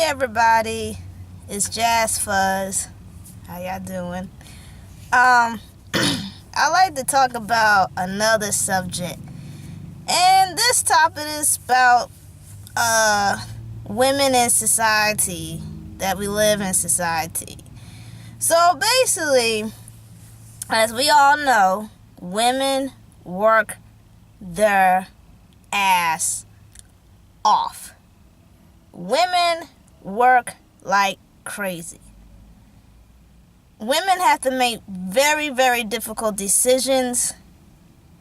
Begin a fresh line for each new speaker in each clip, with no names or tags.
everybody, it's Jazz Fuzz. How y'all doing? I like to talk about another subject, and this topic is about women in society, that we live in society. So basically, as we all know, women work their ass off. Women work like crazy. Women have to make very, very difficult decisions,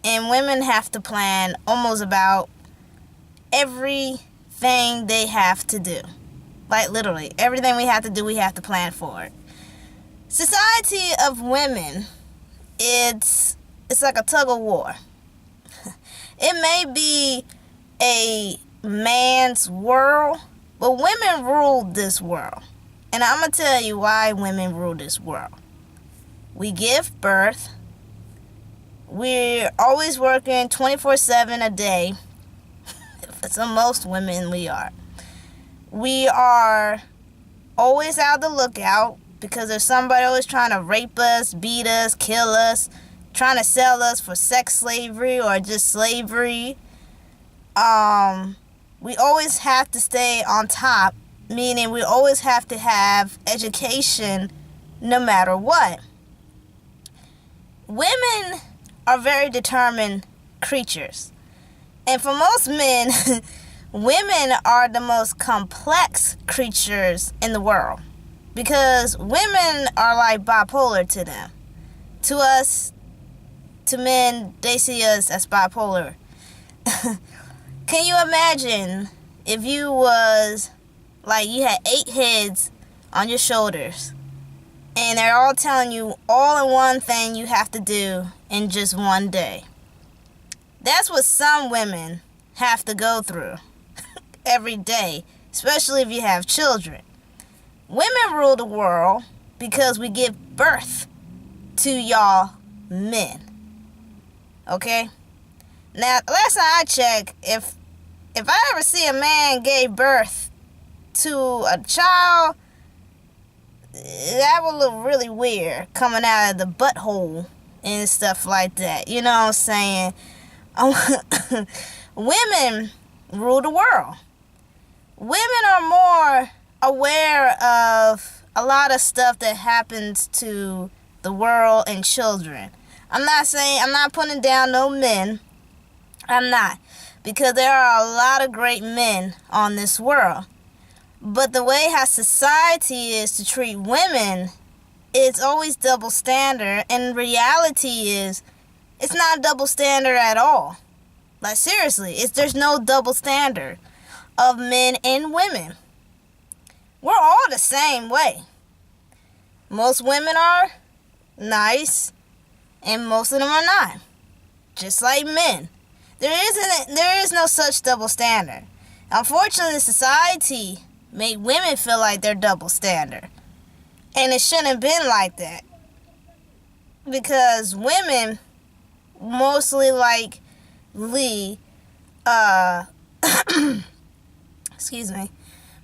and women have to plan almost about everything they have to do. Like literally, everything we have to do, we have to plan for it. Society of women, it's like a tug of war. It may be a man's world, but women rule this world. And I'm going to tell you why women rule this world. We give birth. We're always working 24/7 a day. For most women, we are. We are always out the lookout because there's somebody always trying to rape us, beat us, kill us, trying to sell us for sex slavery or just slavery. We always have to stay on top, meaning we always have to have education no matter what. Women are very determined creatures. And for most men, women are the most complex creatures in the world. Because women are like bipolar to them. To us, to men, they see us as bipolar. Can you imagine if you was like you had 8 heads on your shoulders and they're all telling you all in one thing you have to do in just one day? That's what some women have to go through every day, especially if you have children. Women rule the world because we give birth to y'all men. Okay? Now, last time I checked, if I ever see a man gave birth to a child, that would look really weird coming out of the butthole and stuff like that. You know what I'm saying? Women rule the world. Women are more aware of a lot of stuff that happens to the world and children. I'm not putting down no men. I'm not. Because there are a lot of great men on this world. But the way how society is to treat women, it's always double standard. And reality is, it's not a double standard at all. Like seriously, there's no double standard of men and women. We're all the same way. Most women are nice, and most of them are not. Just like men. There is no such double standard. Unfortunately, society made women feel like they're double standard. And it shouldn't have been like that. Because women mostly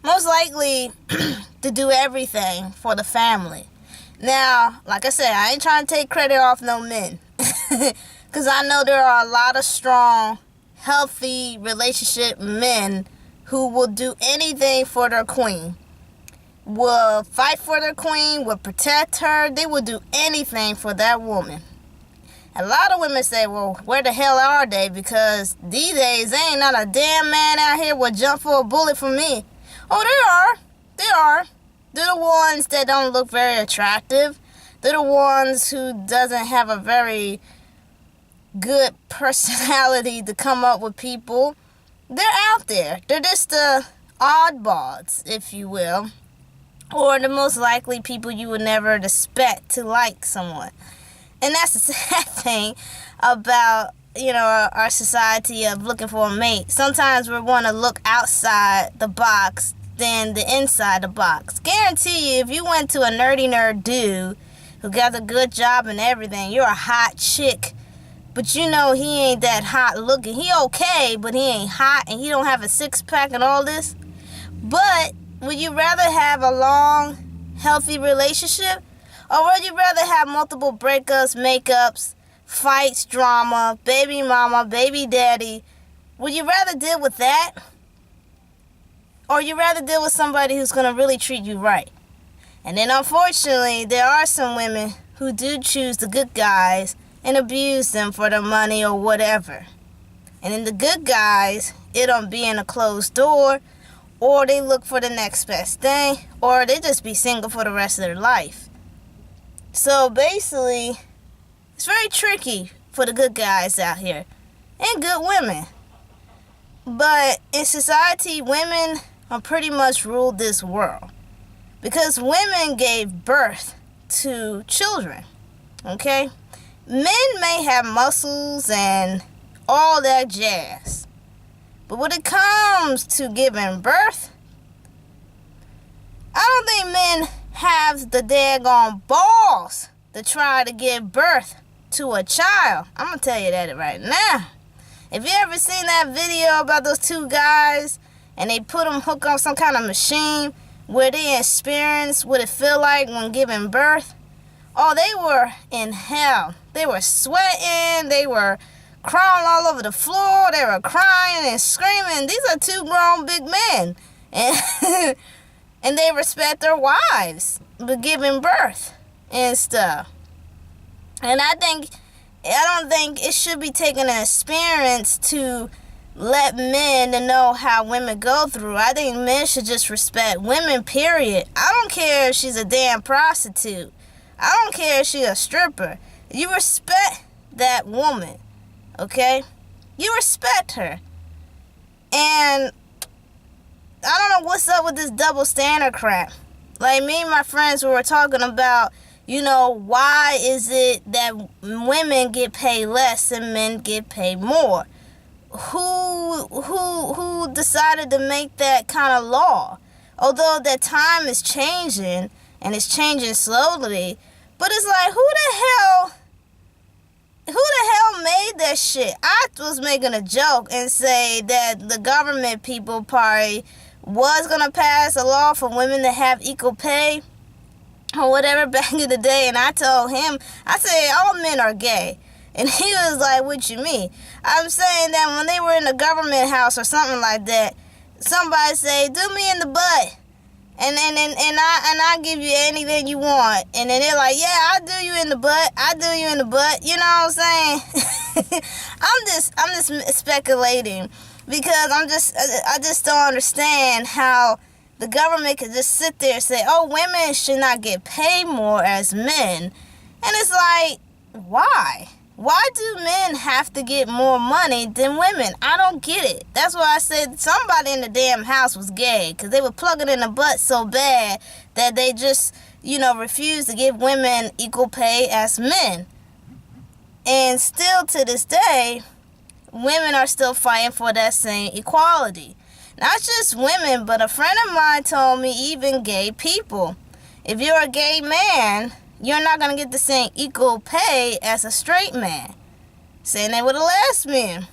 most likely to do everything for the family. Now, like I said, I ain't trying to take credit off no men. Because I know there are a lot of strong, healthy relationship men who will do anything for their queen. Will fight for their queen, will protect her. They will do anything for that woman. A lot of women say, well, where the hell are they? Because these days, there ain't not a damn man out here will jump for a bullet for me. Oh, they are. They are. They're the ones that don't look very attractive. They're the ones who doesn't have a very good personality to come up with people. They're out there. They're just the oddballs, if you will. Or the most likely people you would never expect to like someone. And that's the sad thing about, our society of looking for a mate. Sometimes we want to look outside the box than the inside the box. Guarantee you, if you went to a nerdy nerd dude who got a good job and everything, you're a hot chick. But he ain't that hot looking. He okay, but he ain't hot and he don't have a 6-pack and all this. But Would you rather have a long, healthy relationship? Or would you rather have multiple breakups, makeups, fights, drama, baby mama, baby daddy? Would you rather deal with that? Or would you rather deal with somebody who's going to really treat you right? And then unfortunately, there are some women who do choose the good guys and abuse them for their money or whatever. And then the good guys, it'll be in a closed door, or they look for the next best thing, or they just be single for the rest of their life. So basically, it's very tricky for the good guys out here and good women. But in society, women are pretty much ruled this world because women gave birth to children. Okay? Men may have muscles and all that jazz, but when it comes to giving birth, I don't think men have the daggone balls to try to give birth to a child. I'm going to tell you that right now. If you ever seen that video about those two guys and they put them hooked on some kind of machine where they experience what it feel like when giving birth, oh, they were in hell. They were sweating. They were crawling all over the floor. They were crying and screaming. These are two grown big men. And, and they respect their wives for giving birth and stuff. And I don't think it should be taking an experience to let men to know how women go through. I think men should just respect women, period. I don't care if she's a damn prostitute. I don't care if she's a stripper. You respect that woman, okay? You respect her. And I don't know what's up with this double standard crap. Like me and my friends were talking about, why is it that women get paid less and men get paid more? Who decided to make that kind of law? Although that time is changing and it's changing slowly, but it's like who the hell made that shit? I was making a joke and say that the government people probably was gonna pass a law for women to have equal pay or whatever back in the day, and I told him, I said, all men are gay. And he was like, what you mean? I'm saying that when they were in the government house or something like that, somebody say, do me in the butt. And I give you anything you want. And then they're like, yeah, I'll do you in the butt. I'll do you in the butt. You know what I'm saying? I'm just speculating because I just don't understand how the government could just sit there and say, oh, women should not get paid more as men. And it's like, why? Why do men have to get more money than women? I don't get it. That's why I said somebody in the damn house was gay, because they were plugging in the butt so bad that they just, refused to give women equal pay as men. And still to this day, women are still fighting for that same equality. Not just women, but a friend of mine told me even gay people. If you're a gay man, you're not going to get the same equal pay as a straight man. Saying that with a lesbian,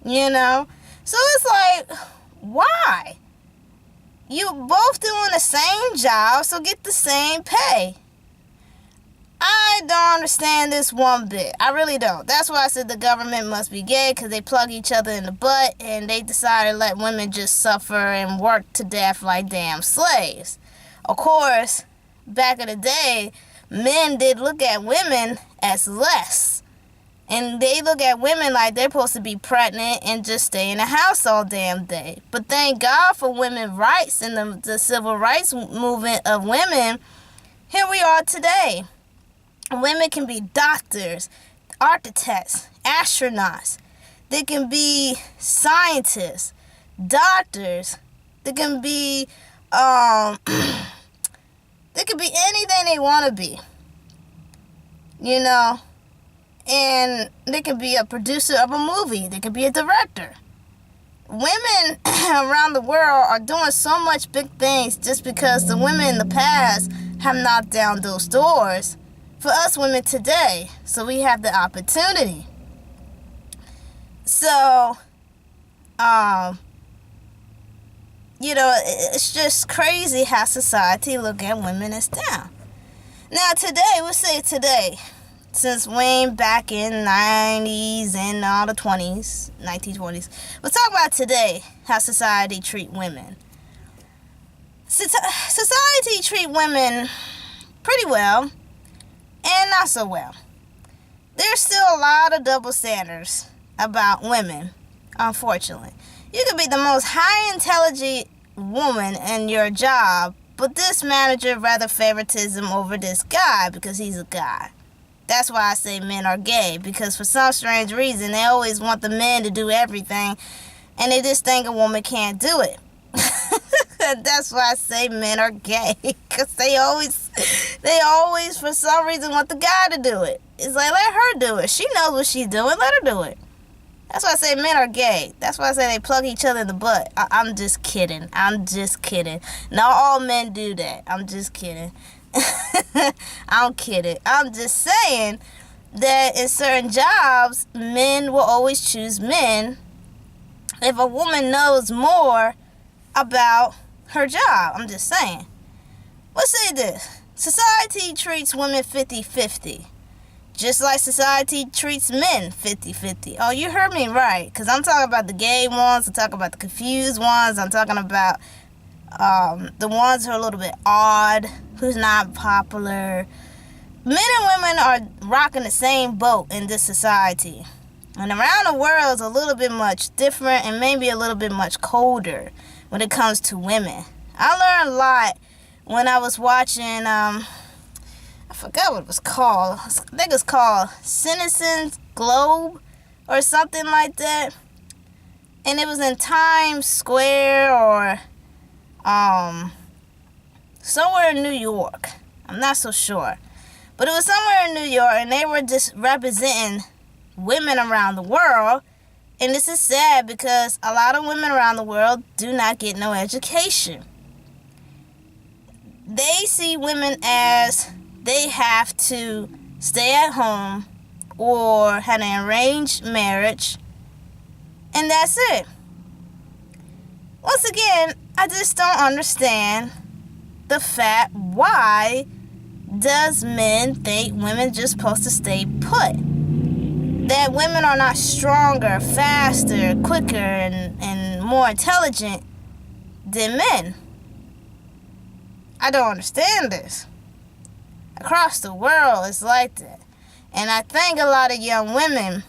So it's like, why? You both doing the same job, so get the same pay. I don't understand this one bit. I really don't. That's why I said the government must be gay, because they plug each other in the butt and they decided to let women just suffer and work to death like damn slaves. Of course, back in the day, men did look at women as less. And they look at women like they're supposed to be pregnant and just stay in the house all damn day. But thank God for women's rights and the civil rights movement of women. Here we are today. Women can be doctors, architects, astronauts. They can be scientists, doctors. They can be, they could be anything they want to be. And they can be a producer of a movie. They can be a director. Women around the world are doing so much big things just because the women in the past have knocked down those doors for us women today. So we have the opportunity. So, it's just crazy how society look at women as down. Now today, we'll say today, since way back in 90s and all the 20s, 1920s, we'll talk about today, how society treat women. Society treat women pretty well and not so well. There's still a lot of double standards about women, unfortunately. You could be the most high intelligent woman in your job, but this manager rather favoritism over this guy because he's a guy. That's why I say men are gay, because for some strange reason they always want the men to do everything and they just think a woman can't do it. That's why I say men are gay, because they always for some reason want the guy to do it. It's like, let her do it. She knows what she's doing. Let her do it. That's why I say men are gay. That's why I say they plug each other in the butt. I'm just kidding. Not all men do that. I'm just kidding. I'm kidding. I'm just saying that in certain jobs, men will always choose men if a woman knows more about her job. I'm just saying. Let's say this. Society treats women 50-50. Just like society treats men 50-50. Oh, you heard me right. Because I'm talking about the gay ones. I'm talking about the confused ones. I'm talking about the ones who are a little bit odd, who's not popular. Men and women are rocking the same boat in this society. And around the world is a little bit much different and maybe a little bit much colder when it comes to women. I learned a lot when I was watching, I forgot what it was called. I think it's called Citizens Globe or something like that. And it was in Times Square or somewhere in New York. I'm not so sure. But it was somewhere in New York, and they were just representing women around the world. And this is sad because a lot of women around the world do not get no education. They see women as they have to stay at home or have an arranged marriage, and that's it. Once again, I just don't understand the fact, why does men think women just supposed to stay put? That women are not stronger, faster, quicker, and more intelligent than men. I don't understand this. Across the world, it's like that. And I think a lot of young women,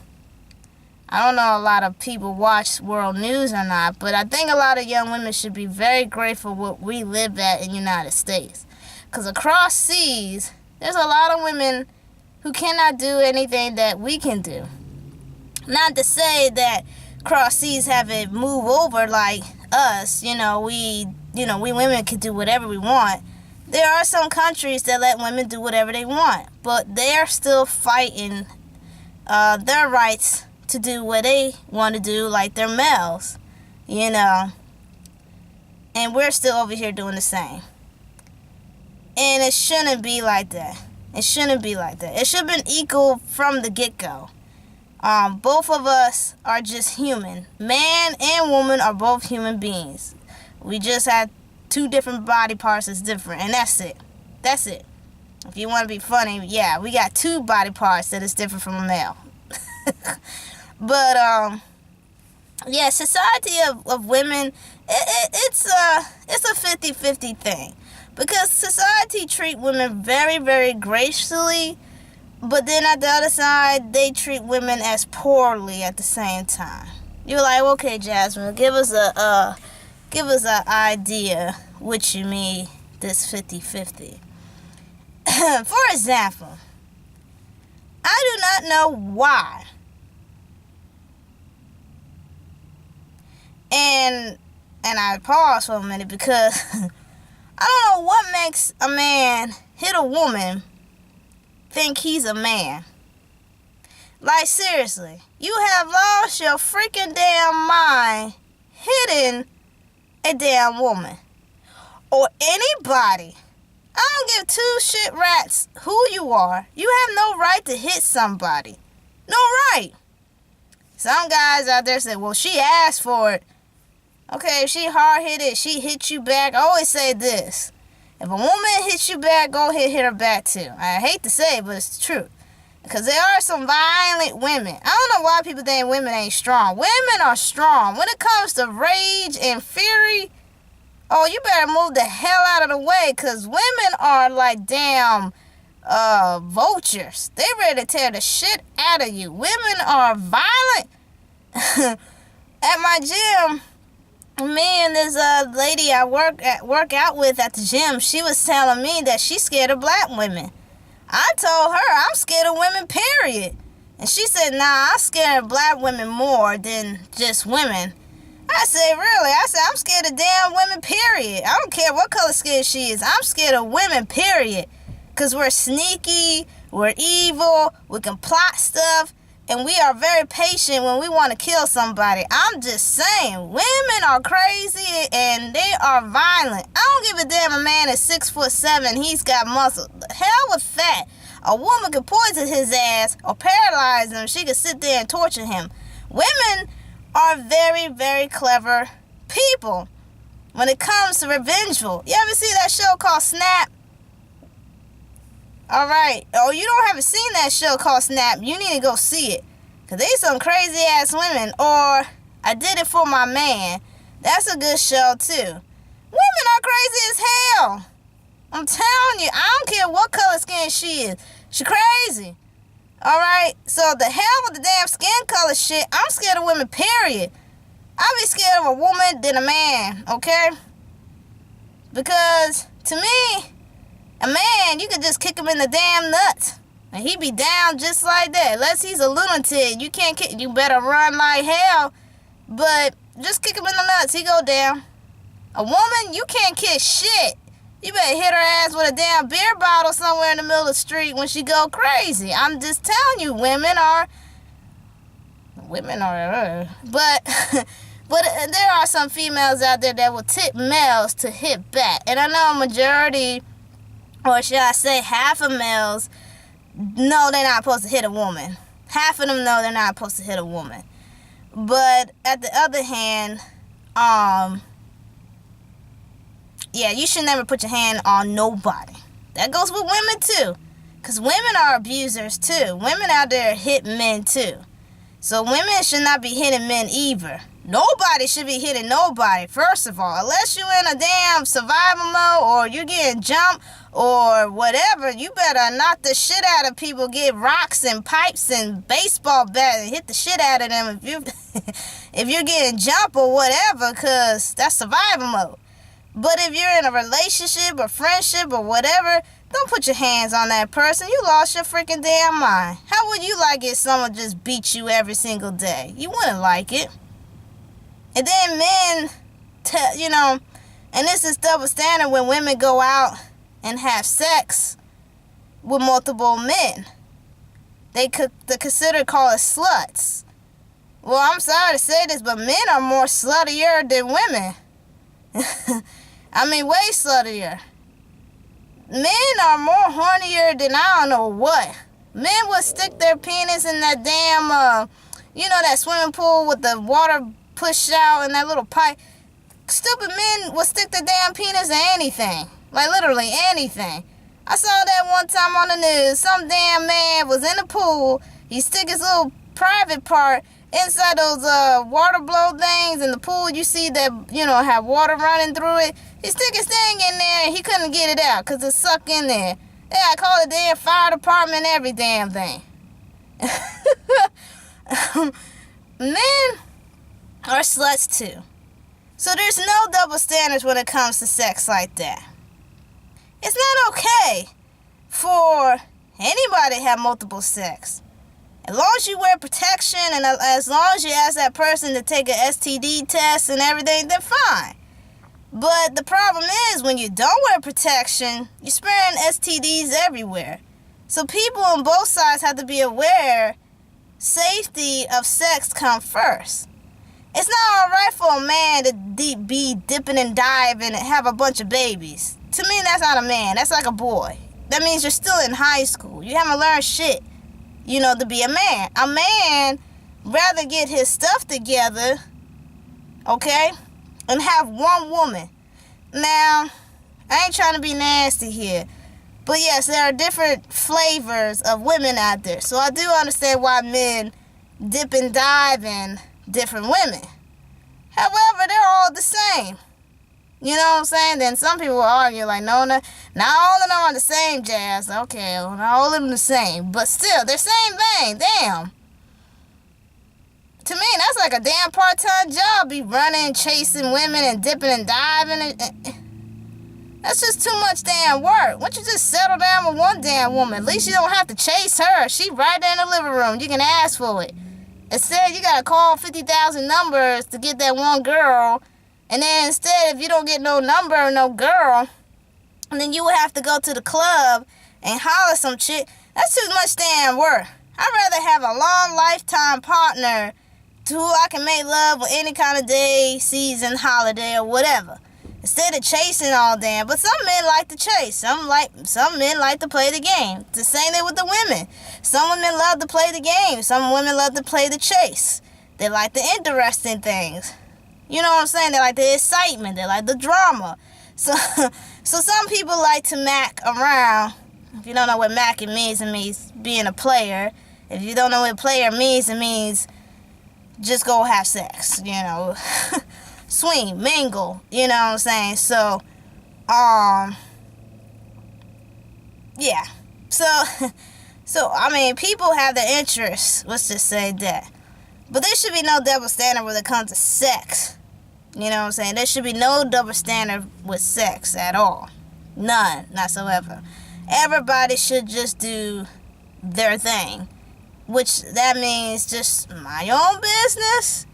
I don't know a lot of people watch world news or not, but I think a lot of young women should be very grateful what we live at in the United States. Because across seas, there's a lot of women who cannot do anything that we can do. Not to say that cross seas haven't moved over like us. We women can do whatever we want. There are some countries that let women do whatever they want, but they're still fighting their rights to do what they want to do, like they're males, and we're still over here doing the same. And it shouldn't be like that. It shouldn't be like that. It should have been equal from the get-go. Both of us are just human. Man and woman are both human beings. We just have two different body parts that's different, and that's it. That's it. If you want to be funny, yeah, we got two body parts that is different from a male. But, yeah, society of women, it's a 50-50 thing. Because society treat women very, very gracefully, but then at the other side, they treat women as poorly at the same time. You're like, okay, Jasmine, give us an idea what you mean this 50-50. For example, I do not know why. And I pause for a minute because I don't know what makes a man hit a woman think he's a man. Like, seriously, you have lost your freaking damn mind hitting a damn woman. Or anybody. I don't give two shit rats who you are. You have no right to hit somebody. No right. Some guys out there say, well, she asked for it. Okay, if she hard-headed, she hit you back. I always say this. If a woman hits you back, go ahead hit her back too. I hate to say it, but it's the truth. Because there are some violent women. I don't know why people think women ain't strong. Women are strong. When it comes to rage and fury, oh, you better move the hell out of the way, because women are like damn vultures. They ready to tear the shit out of you. Women are violent. At my gym, me and this lady I work out with at the gym, she was telling me that she's scared of black women. I told her I'm scared of women, period. And she said, nah, I'm scared of black women more than just women. I said, really? I said, I'm scared of damn women, period. I don't care what color skin she is. I'm scared of women, period. Because we're sneaky, we're evil, we can plot stuff, and we are very patient when we want to kill somebody. I'm just saying, women are crazy and they are violent. I don't give a damn a man is 6'7", he's got muscle. The hell with that. A woman could poison his ass or paralyze him. She could sit there and torture him. Women are very, very clever people when it comes to revengeful. You ever see that show called Snap? Alright. Oh, you haven't seen that show called Snap. You need to go see it. Because they some crazy ass women. Or I Did It For My Man. That's a good show too. Women are crazy as hell. I'm telling you. I don't care what color skin she is. She crazy. Alright. So the hell with the damn skin color shit. I'm scared of women, period. I'll be scared of a woman than a man. Okay? Because to me, a man, you could just kick him in the damn nuts. And he be down just like that. Unless he's a lunatic. You can't kick. You better run like hell. But just kick him in the nuts. He go down. A woman, you can't kick shit. You better hit her ass with a damn beer bottle somewhere in the middle of the street when she go crazy. I'm just telling you, women are. But there are some females out there that will tip males to hit back. And I know a majority, or should I say half of males, know they're not supposed to hit a woman. Half of them know they're not supposed to hit a woman. But at the other hand, yeah, you should never put your hand on nobody. That goes with women too. Because women are abusers too. Women out there hit men too. So women should not be hitting men either. Nobody should be hitting nobody, first of all. Unless you're in a damn survival mode or you're getting jumped or whatever, you better knock the shit out of people, get rocks and pipes and baseball bats and hit the shit out of them if you're getting jumped or whatever, because that's survival mode. But if you're in a relationship or friendship or whatever, don't put your hands on that person. You lost your freaking damn mind. How would you like it if someone just beat you every single day? You wouldn't like it. And then men, and this is double standard when women go out and have sex with multiple men. They consider call it sluts. Well, I'm sorry to say this, but men are more sluttier than women. I mean, way sluttier. Men are more hornier than I don't know what. Men would stick their penis in that damn, that swimming pool with the water push out and that little pipe. Stupid men will stick their damn penis in anything. Like literally anything. I saw that one time on the news. Some damn man was in the pool. He stick his little private part inside those water blow things in the pool. You see that, have water running through it. He stick his thing in there and he couldn't get it out because it's stuck in there. Yeah, I call it damn fire department, every damn thing. Men are sluts too. So there's no double standards when it comes to sex like that. It's not okay for anybody to have multiple sex. As long as you wear protection and as long as you ask that person to take an STD test and everything, then fine. But the problem is when you don't wear protection, you're spreading STDs everywhere. So people on both sides have to be aware safety of sex comes first. It's not alright for a man to be dipping and diving and have a bunch of babies. To me, that's not a man. That's like a boy. That means you're still in high school. You haven't learned shit, to be a man. A man rather get his stuff together, okay, and have one woman. Now, I ain't trying to be nasty here, but yes, there are different flavors of women out there. So I do understand why men dip and dive in different women. However, they're all the same. You know what I'm saying? Then some people will argue like, no, not all of them are the same, Jazz. Okay, well, not all of them the same. But still, they're same vein. Damn. To me, that's like a damn part-time job. Be running, chasing women and dipping and diving. That's just too much damn work. Why don't you just settle down with one damn woman? At least you don't have to chase her. She right there in the living room. You can ask for it. Instead, you got to call 50,000 numbers to get that one girl. And then instead, if you don't get no number or no girl, then you would have to go to the club and holler some chick. That's too much damn work. I'd rather have a long lifetime partner to who I can make love with any kind of day, season, holiday, or whatever. Instead of chasing all damn. But some men like to chase. Some men like to play the game. The same thing with the women. Some women love to play the game. Some women love to play the chase. They like the interesting things. You know what I'm saying? They like the excitement. They like the drama. So some people like to mac around. If you don't know what macking means, it means being a player. If you don't know what player means, it means just go have sex, you know. Swing, mingle, you know what I'm saying? So, yeah. So, I mean, people have their interests. Let's just say that. But there should be no double standard when it comes to sex. You know what I'm saying? There should be no double standard with sex at all. None, whatsoever. Everybody should just do their thing. Which, that means just my own business.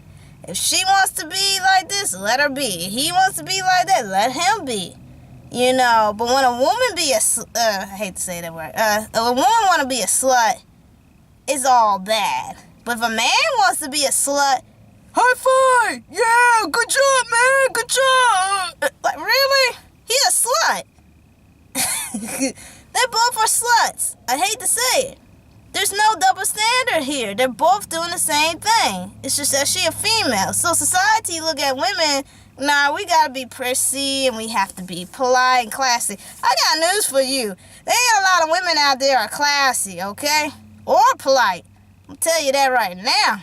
If she wants to be like this, let her be. If he wants to be like that, let him be. You know, but when a woman be I hate to say that word. If a woman want to be a slut, it's all bad. But if a man wants to be a slut, high five! Yeah, good job, man, good job! Like, really? He a slut. They both are sluts. I hate to say it. There's no double standard here. They're both doing the same thing. It's just that she a female. So society look at women, nah, we gotta be prissy and we have to be polite and classy. I got news for you. There ain't a lot of women out there are classy, okay? Or polite. I'll tell you that right now.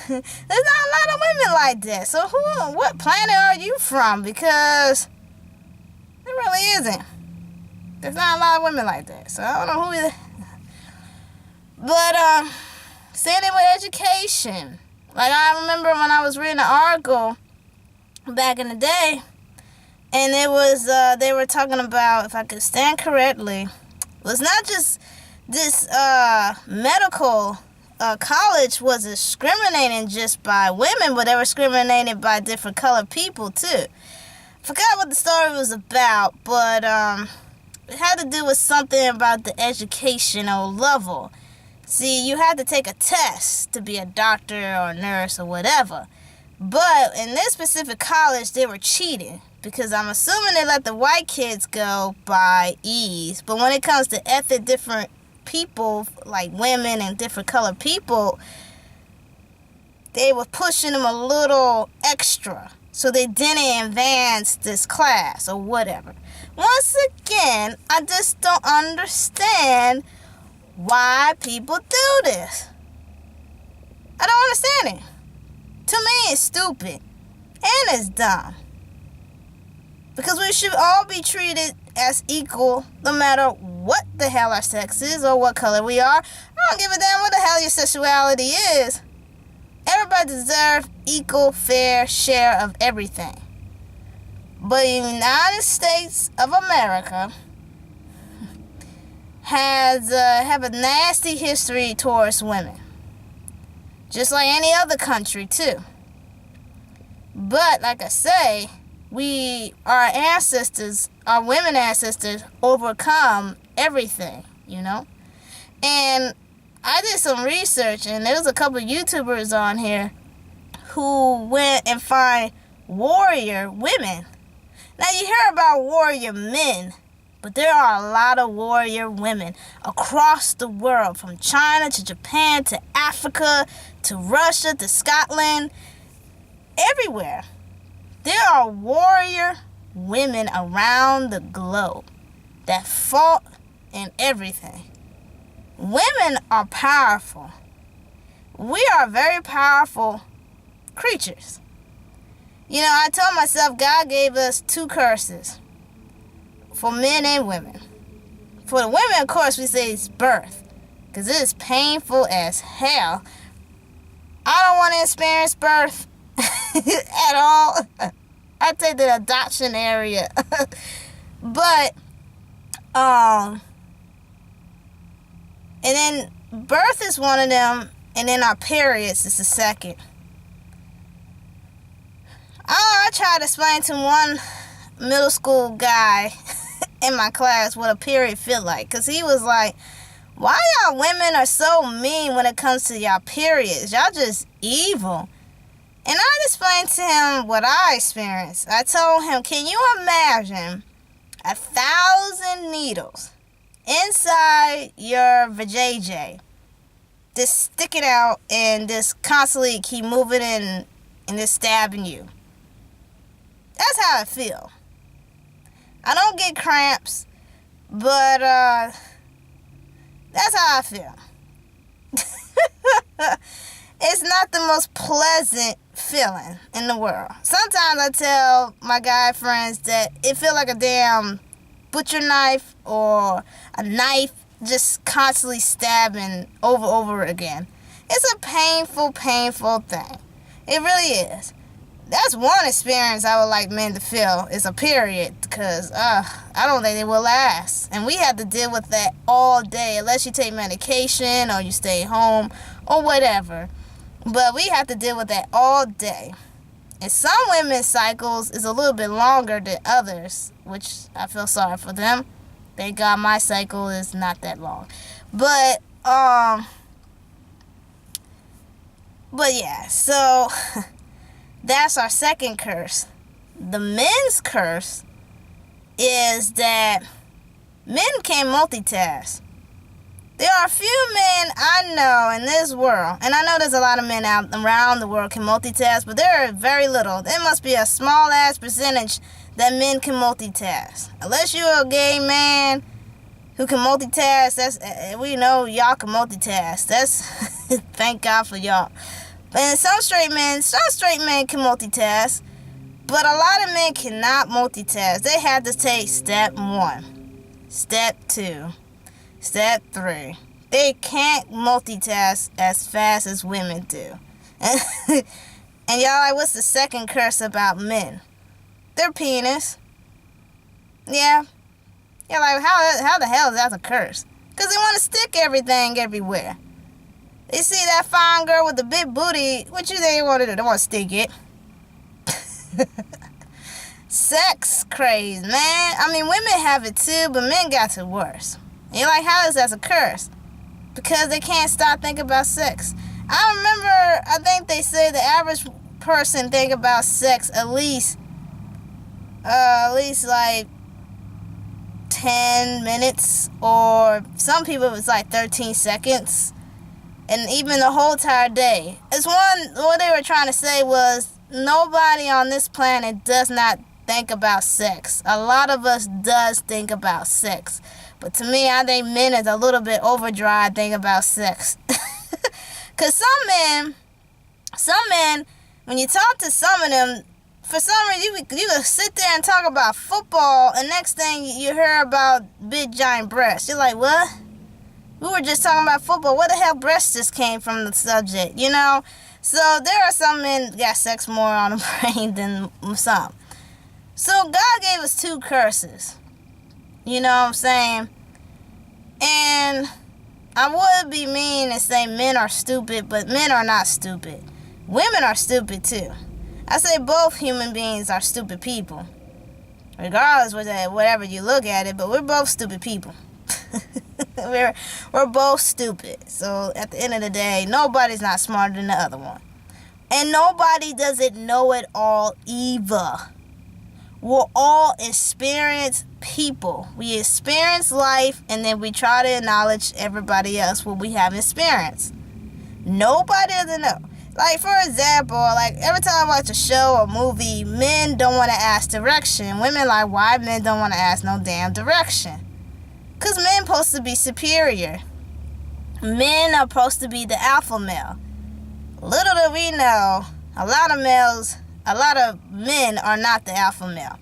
There's not a lot of women like that. So what planet are you from? Because there really isn't. There's not a lot of women like that. So I don't know who is. But same thing with education. Like I remember when I was reading an article back in the day, and it was they were talking about, if I could stand correctly, it was not just this medical college was discriminating just by women, but they were discriminated by different colored people too. Forgot what the story was about, but it had to do with something about the educational level. See, you had to take a test to be a doctor or a nurse or whatever. But in this specific college, they were cheating. Because I'm assuming they let the white kids go by ease. But when it comes to ethnic different people, like women and different colored people, they were pushing them a little extra. So they didn't advance this class or whatever. Once again, I just don't understand why people do this. I don't understand it. To me, it's stupid. And it's dumb. Because we should all be treated as equal no matter what the hell our sex is or what color we are. I don't give a damn what the hell your sexuality is. Everybody deserves equal, fair share of everything. But the United States of America have a nasty history towards women. Just like any other country, too. But, like I say, our ancestors, our women ancestors, overcome everything, you know? And I did some research, and there was a couple of YouTubers on here who went and find warrior women. Now, you hear about warrior men, but there are a lot of warrior women across the world, from China to Japan to Africa to Russia to Scotland. everywhere. There are warrior women around the globe that fought in everything. Women are powerful. We are very powerful creatures. I told myself God gave us 2 curses for men and women. For the women, of course, we say it's birth, because it is painful as hell. I don't want to experience birth at all. I take the adoption area. But, and then birth is one of them, and then our periods is the second. I tried to explain to one middle school guy in my class what a period feel like, because he was like, why y'all women are so mean when it comes to y'all periods? Y'all just evil. And I explained to him what I experienced. I told him, can you imagine 1,000 needles inside your vajayjay, just sticking out and just constantly keep moving in and just stabbing you? That's how I feel. I don't get cramps, but that's how I feel. It's not the most pleasant feeling in the world. Sometimes I tell my guy friends that it feels like a damn butcher knife or a knife just constantly stabbing over again. It's a painful thing. It really is. That's one experience I would like men to feel, is a period, because I don't think they will last. And we have to deal with that all day, unless you take medication or you stay home or whatever. But we have to deal with that all day. And some women's cycles is a little bit longer than others, which I feel sorry for them. Thank God my cycle is not that long. But yeah, so that's our second curse. The men's curse is that men can't multitask. There are a few men I know in this world, and I know there's a lot of men out around the world can multitask, but there are very little. There must be a small-ass percentage that men can multitask. Unless you're a gay man who can multitask, we know y'all can multitask. That's thank God for y'all. And some straight men can multitask, but a lot of men cannot multitask. They have to take step 1, step 2, step 3. They can't multitask as fast as women do. And y'all like, what's the second curse about men? Their penis. Yeah. You're like, how the hell is that a curse? Because they want to stick everything everywhere. They see that fine girl with the big booty, what you think they want to do? They want to stick it. Sex craze, man. I mean, women have it too, but men got it worse. And you're like, how is that a curse? Because they can't stop thinking about sex. I think they say the average person think about sex at least like 10 minutes, or some people it's like 13 seconds. And even the whole entire day. What they were trying to say was, nobody on this planet does not think about sex. A lot of us does think about sex. But to me, I think men is a little bit overdrive think about sex. Because some men, when you talk to some of them, for some reason, you can sit there and talk about football, and next thing you hear about big giant breasts. You're like, what? We were just talking about football. Where the hell breasts just came from the subject, you know? So there are some men got sex more on the brain than some. So God gave us 2 curses. You know what I'm saying? And I would be mean and say men are stupid, but men are not stupid. Women are stupid too. I say both human beings are stupid people. Regardless of whatever you look at it, but we're both stupid people. We're both stupid. So at the end of the day, nobody's not smarter than the other one. And nobody doesn't know it all either. We're all experienced people. We experience life, and then we try to acknowledge everybody else what we have experienced. Nobody doesn't know. Like, for example, like, every time I watch a show or movie, men don't want to ask direction. Women like, why men don't want to ask no damn direction? Because men supposed to be superior. Men are supposed to be the alpha male. Little do we know, a lot of men are not the alpha male.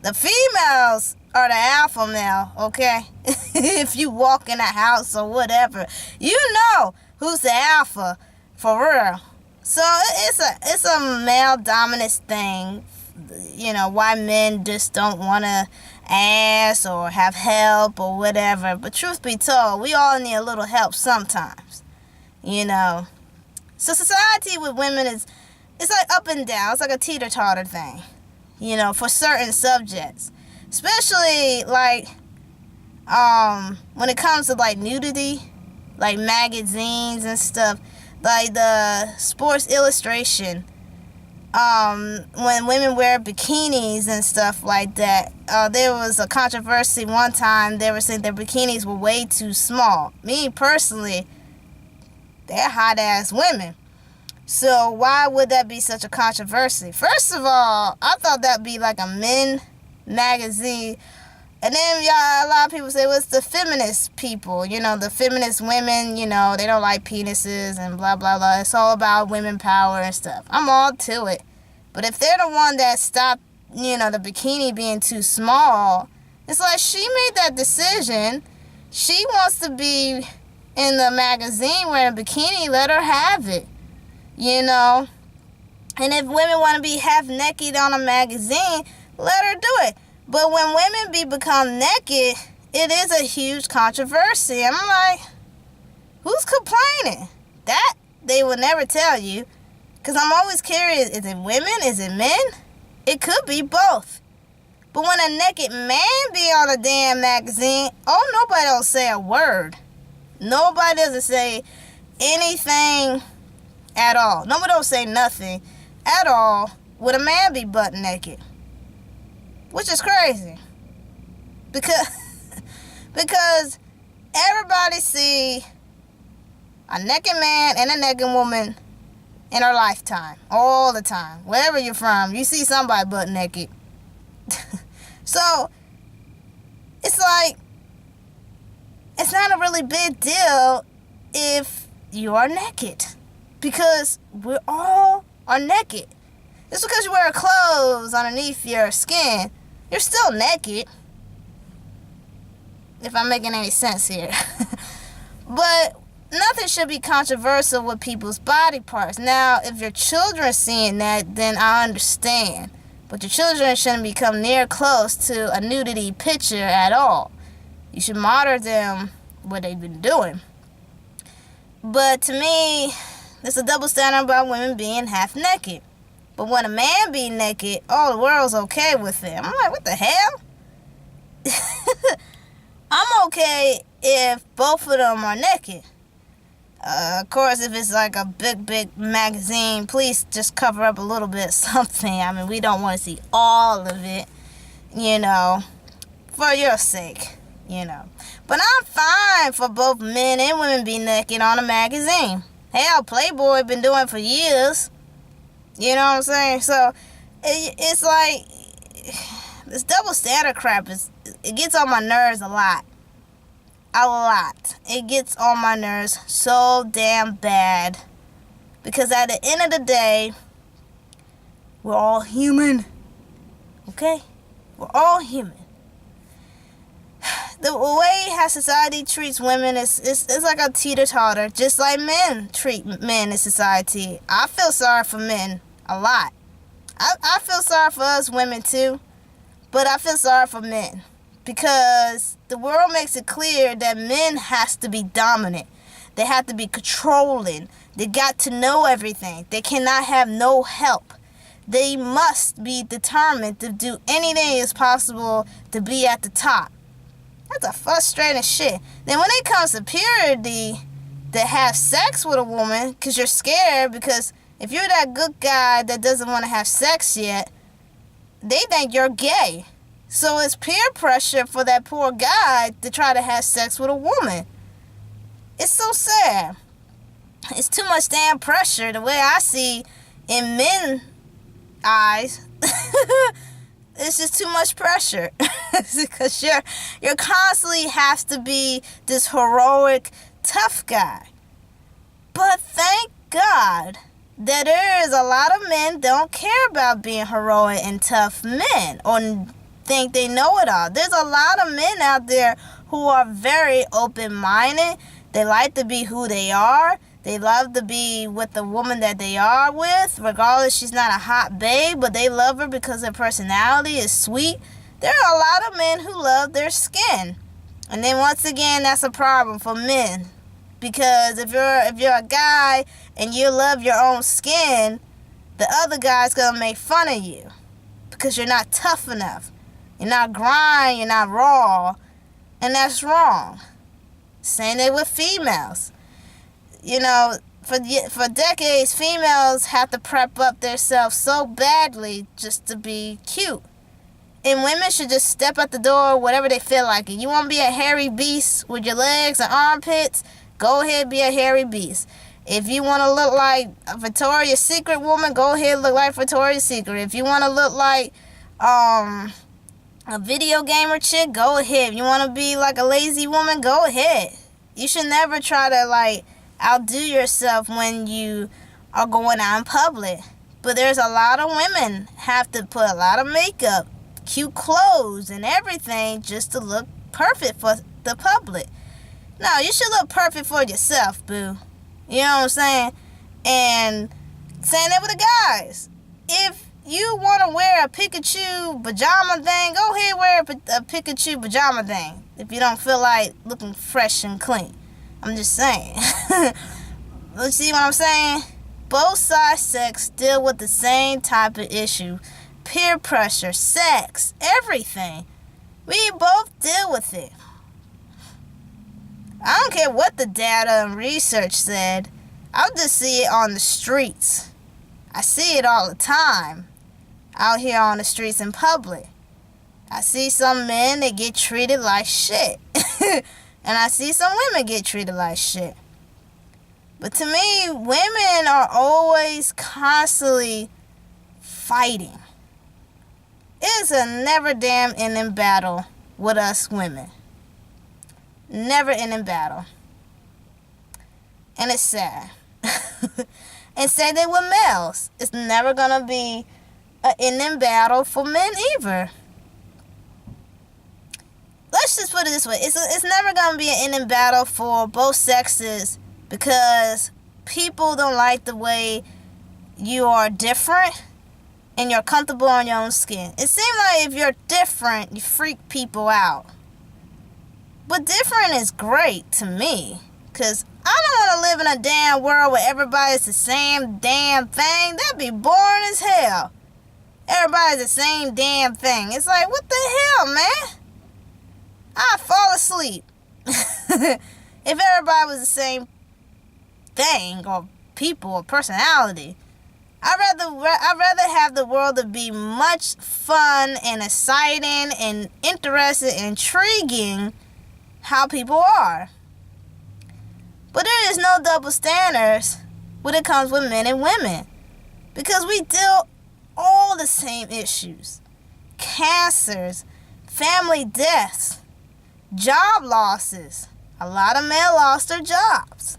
The females are the alpha male, okay? If you walk in a house or whatever, you know who's the alpha. For real. So it's a male dominant thing, you know, why men just don't want to ask or have help or whatever. But truth be told, we all need a little help sometimes, you know. So society with women it's like up and down. It's like a teeter-totter thing, you know, for certain subjects. Especially like when it comes to like nudity, like magazines and stuff. Like the Sports Illustration, when women wear bikinis and stuff like that, there was a controversy one time. They were saying their bikinis were way too small. Me, personally, they're hot-ass women. So why would that be such a controversy? First of all, I thought that'd be like a men magazine. And then, a lot of people say, well, it's the feminist people, you know, the feminist women, you know, they don't like penises and blah, blah, blah. It's all about women power and stuff. I'm all to it. But if they're the one that stopped, you know, the bikini being too small, it's like she made that decision. She wants to be in the magazine wearing a bikini, let her have it, you know. And if women want to be half naked on a magazine, let her do it. But when women become naked, it is a huge controversy. And I'm like, who's complaining? That they will never tell you. Because I'm always curious, is it women? Is it men? It could be both. But when a naked man be on a damn magazine, nobody don't say a word. Nobody doesn't say anything at all. Nobody don't say nothing at all when a man be butt naked. Which is crazy. Because everybody see a naked man and a naked woman in her lifetime. All the time. Wherever you're from, you see somebody butt naked. So, it's like, it's not a really big deal if you are naked. Because we all are naked. Just because you wear clothes underneath your skin, you're still naked. If I'm making any sense here. But nothing should be controversial with people's body parts. Now, if your children are seeing that, then I understand. But your children shouldn't become near close to a nudity picture at all. You should monitor them what they've been doing. But to me, there's a double standard about women being half naked. But when a man be naked, all the world's okay with it. I'm like, what the hell? I'm okay if both of them are naked. Of course, if it's like a big magazine, please just cover up a little bit of something. I mean, we don't want to see all of it, you know, for your sake, you know. But I'm fine for both men and women be naked on a magazine. Hell, Playboy been doing it for years. You know what I'm saying? So, it's like, this double standard crap, it gets on my nerves a lot. A lot. It gets on my nerves so damn bad. Because at the end of the day, we're all human. Okay? We're all human. The way how society treats women is like a teeter-totter, just like men treat men in society. I feel sorry for men a lot. I feel sorry for us women too, but I feel sorry for men because the world makes it clear that men has to be dominant. They have to be controlling. They got to know everything. They cannot have no help. They must be determined to do anything as possible to be at the top. That's a frustrating shit. Then when it comes to purity, to have sex with a woman, because you're scared, because if you're that good guy that doesn't want to have sex yet, they think you're gay. So it's peer pressure for that poor guy to try to have sex with a woman. It's so sad. It's too much damn pressure the way I see in men's eyes. It's just too much pressure. Because you're constantly has to be this heroic, tough guy. But thank God that there is a lot of men don't care about being heroic and tough men or think they know it all. There's a lot of men out there who are very open-minded. They like to be who they are. They love to be with the woman that they are with, regardless she's not a hot babe, but they love her because her personality is sweet. There are a lot of men who love their skin. And then once again, that's a problem for men. Because if you're a guy and you love your own skin, the other guy's going to make fun of you because you're not tough enough. You're not grind, you're not raw, and that's wrong. Same thing with females. You know, for decades, females have to prep up themselves so badly just to be cute. And women should just step out the door whatever they feel like. And you want to be a hairy beast with your legs and armpits, go ahead, be a hairy beast. If you want to look like a Victoria's Secret woman, go ahead, look like Victoria's Secret. If you want to look like a video gamer chick, go ahead. If you want to be like a lazy woman, go ahead. You should never try to outdo yourself when you are going out in public. But there's a lot of women have to put a lot of makeup, cute clothes, and everything just to look perfect for the public. No, you should look perfect for yourself, boo. You know what I'm saying? And saying that with the guys. If you want to wear a Pikachu pajama thing, go ahead wear a Pikachu pajama thing. If you don't feel like looking fresh and clean. I'm just saying. You see what I'm saying? Both sides sex deal with the same type of issue. Peer pressure, sex, everything. We both deal with it. I don't care what the data and research said. I'll just see it on the streets. I see it all the time. Out here on the streets in public. I see some men that get treated like shit. And I see some women get treated like shit. But to me, women are always constantly fighting. It's a never damn ending battle with us women. Never ending battle. And it's sad. And same thing with males. It's never going to be an ending battle for men either. Let's just put it this way. It's never going to be an ending battle for both sexes because people don't like the way you are different and you're comfortable on your own skin. It seems like if you're different, you freak people out. But different is great to me because I don't want to live in a damn world where everybody's the same damn thing. That'd be boring as hell. Everybody's the same damn thing. It's like, what the hell, man? I'd fall asleep. If everybody was the same thing or people or personality. I'd rather have the world to be much fun and exciting and interesting and intriguing how people are. But there is no double standards when it comes with men and women. Because we deal all the same issues. Cancers, family deaths, job losses. A lot of men lost their jobs.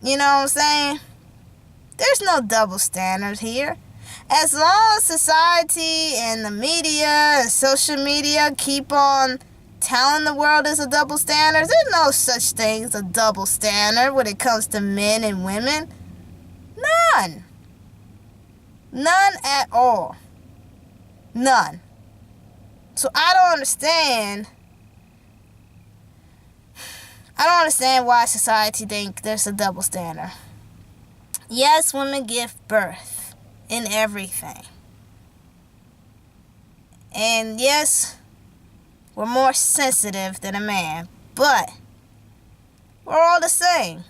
You know what I'm saying? There's no double standards here. As long as society and the media and social media keep on telling the world there's a double standard, there's no such thing as a double standard when it comes to men and women. None. None at all. None. So I don't understand why society thinks there's a double standard. Yes, women give birth in everything. And yes, we're more sensitive than a man, but we're all the same.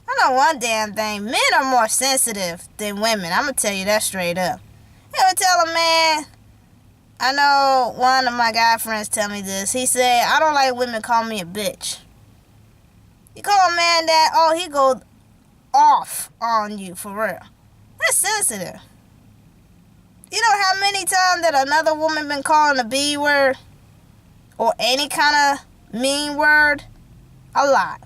I know one damn thing. Men are more sensitive than women. I'm going to tell you that straight up. You ever tell a man, I know one of my guy friends tell me this. He said, I don't like women call me a bitch. You call a man that, oh, he goes off on you for real. That's sensitive. You know how many times that another woman been calling a B word or any kind of mean word? A lot.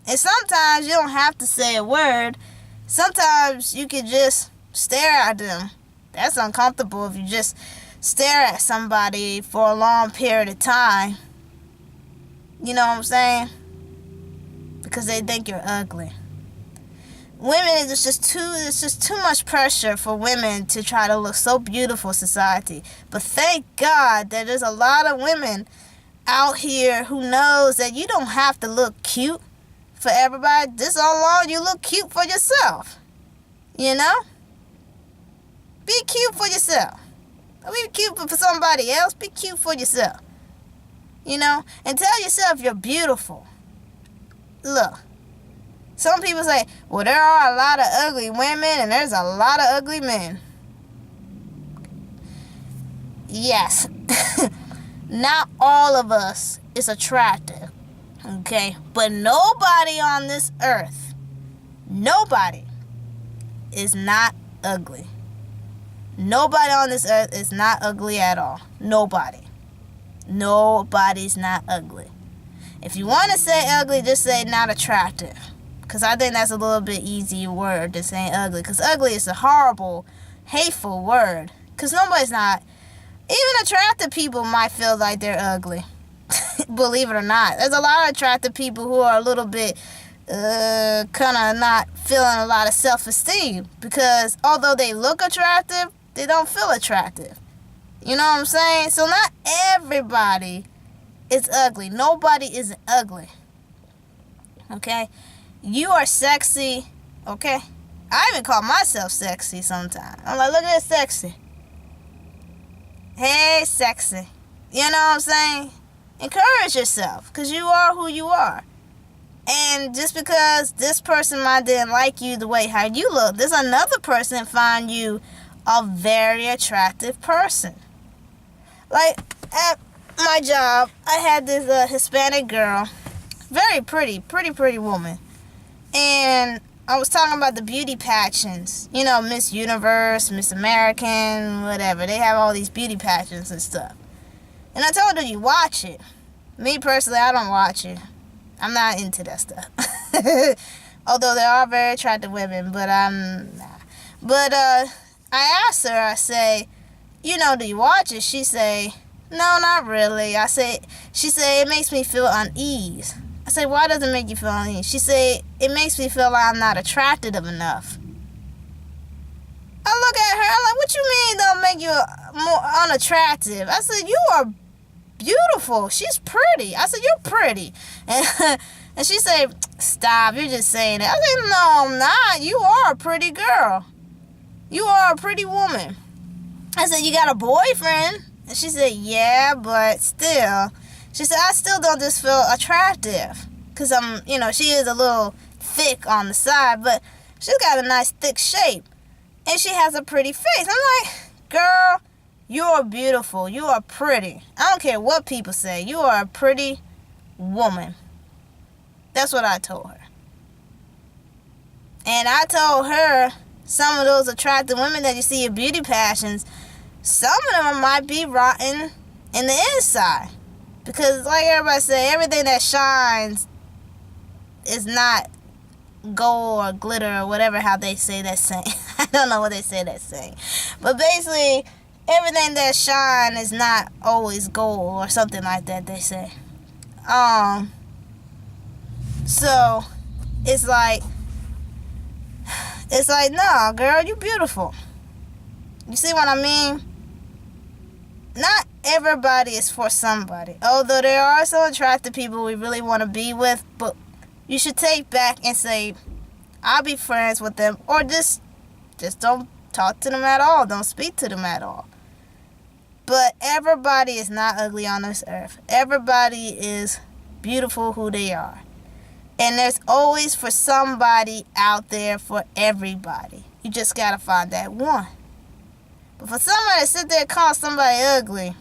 And sometimes you don't have to say a word. Sometimes you can just stare at them. That's uncomfortable if you just stare at somebody for a long period of time. You know what I'm saying? Because they think you're ugly. Women, it's just too much pressure for women to try to look so beautiful in society. But thank God that there's a lot of women out here who knows that you don't have to look cute for everybody. Just so long you look cute for yourself. You know? Be cute for yourself. Don't be cute for somebody else. Be cute for yourself. You know? And tell yourself you're beautiful. Look. Some people say, well, there are a lot of ugly women and there's a lot of ugly men. Yes. Not all of us is attractive. Okay? But nobody on this earth, nobody is not ugly. Nobody on this earth is not ugly at all. Nobody. Nobody's not ugly. If you want to say ugly, just say not attractive. Because I think that's a little bit easier word than saying ugly. Because ugly is a horrible, hateful word. Because nobody's not. Even attractive people might feel like they're ugly. Believe it or not. There's a lot of attractive people who are a little bit kind of not feeling a lot of self-esteem. Because although they look attractive, they don't feel attractive. You know what I'm saying? So not everybody is ugly. Nobody is ugly. Okay? You are sexy. Okay? I even call myself sexy sometimes. I'm like, look at this sexy. Hey, sexy. You know what I'm saying? Encourage yourself. Because you are who you are. And just because this person might didn't like you the way how you look, there's another person find you a very attractive person. Like, at my job, I had this Hispanic girl. Very pretty woman. And I was talking about the beauty pageants. You know, Miss Universe, Miss American, whatever. They have all these beauty pageants and stuff. And I told her, you watch it. Me, personally, I don't watch it. I'm not into that stuff. Although there are very attractive women, but I'm not. But I asked her, I say, you know, do you watch it? She say, no, not really. She say, it makes me feel unease. I say, why does it make you feel unease? She say, it makes me feel like I'm not attractive enough. I look at her, I'm like, what you mean don't make you more unattractive? I said, you are beautiful. She's pretty. I said, you're pretty. And she said, stop, you're just saying it. I said, no, I'm not. You are a pretty girl. You are a pretty woman. I said, you got a boyfriend? And she said, yeah, but still. She said, I still don't just feel attractive. Because she is a little thick on the side, but she's got a nice thick shape. And she has a pretty face. I'm like, girl, you are beautiful. You are pretty. I don't care what people say. You are a pretty woman. That's what I told her. And I told her some of those attractive women that you see in beauty passions, some of them might be rotten in the inside. Because like everybody say, everything that shines is not gold or glitter or whatever how they say that saying. I don't know what they say that saying. But basically, everything that shines is not always gold or something like that they say. So, it's like, no, girl, you beautiful. You see what I mean? Not everybody is for somebody. Although there are some attractive people we really want to be with, but you should take back and say, I'll be friends with them, or just don't talk to them at all. Don't speak to them at all. But everybody is not ugly on this earth. Everybody is beautiful who they are. And there's always for somebody out there for everybody. You just gotta find that one. But for somebody to sit there and call somebody ugly,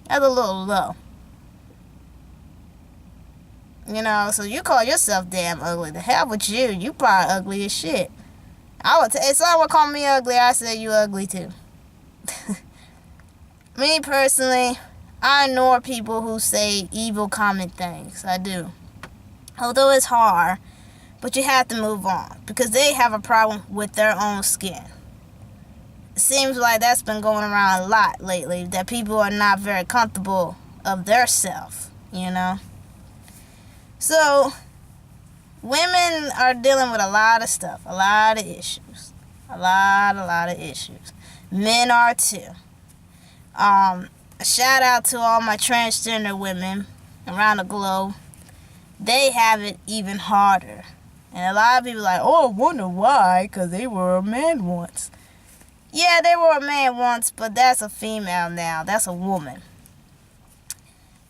that's a little low. You know, so you call yourself damn ugly. The hell with you. You probably ugly as shit. If someone call me ugly, I say you ugly too. Me personally, I ignore people who say evil comment things. I do. Although it's hard, but you have to move on because they have a problem with their own skin. It seems like that's been going around a lot lately, that people are not very comfortable of their self, you know. So, women are dealing with a lot of stuff, a lot of issues. A lot of issues. Men are too. A shout out to all my transgender women around the globe. They have it even harder. And a lot of people are like, oh, I wonder why, because they were a man once. Yeah, they were a man once, but that's a female now. That's a woman.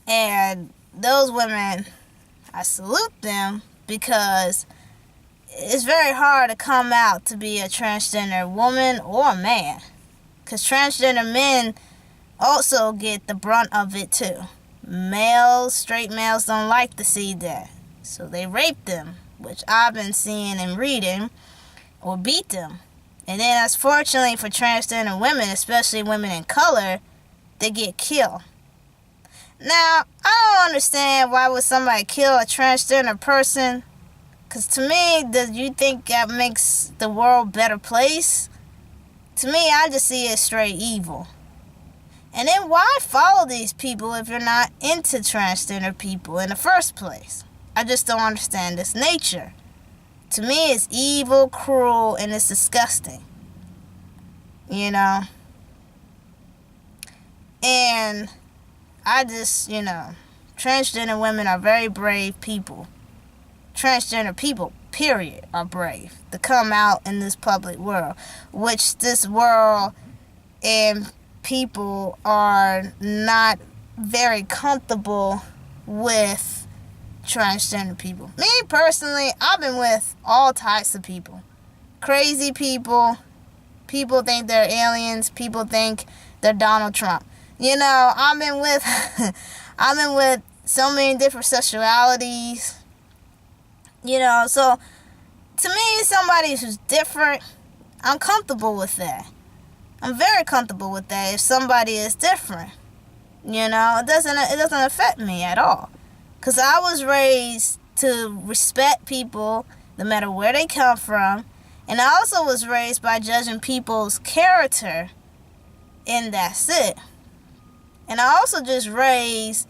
And those women, I salute them because it's very hard to come out to be a transgender woman or a man. Because transgender men also get the brunt of it too. Straight males don't like to see that. So they rape them, which I've been seeing and reading, or beat them. And then unfortunately for transgender women, especially women in color, they get killed. Now, I don't understand why would somebody kill a transgender person. Because to me, do you think that makes the world a better place? To me, I just see it straight evil. And then why follow these people if you're not into transgender people in the first place? I just don't understand this nature. To me, it's evil, cruel, and it's disgusting. You know? And I just, transgender women are very brave people. Transgender people, period, are brave to come out in this public world, which this world and people are not very comfortable with transgender people. Me personally, I've been with all types of people. Crazy people. People think they're aliens. People think they're Donald Trump. I've been with so many different sexualities. So to me, somebody who's different, I'm comfortable with that. I'm very comfortable with that if somebody is different. It doesn't affect me at all. Because I was raised to respect people no matter where they come from. And I also was raised by judging people's character. And that's it. And I also just raised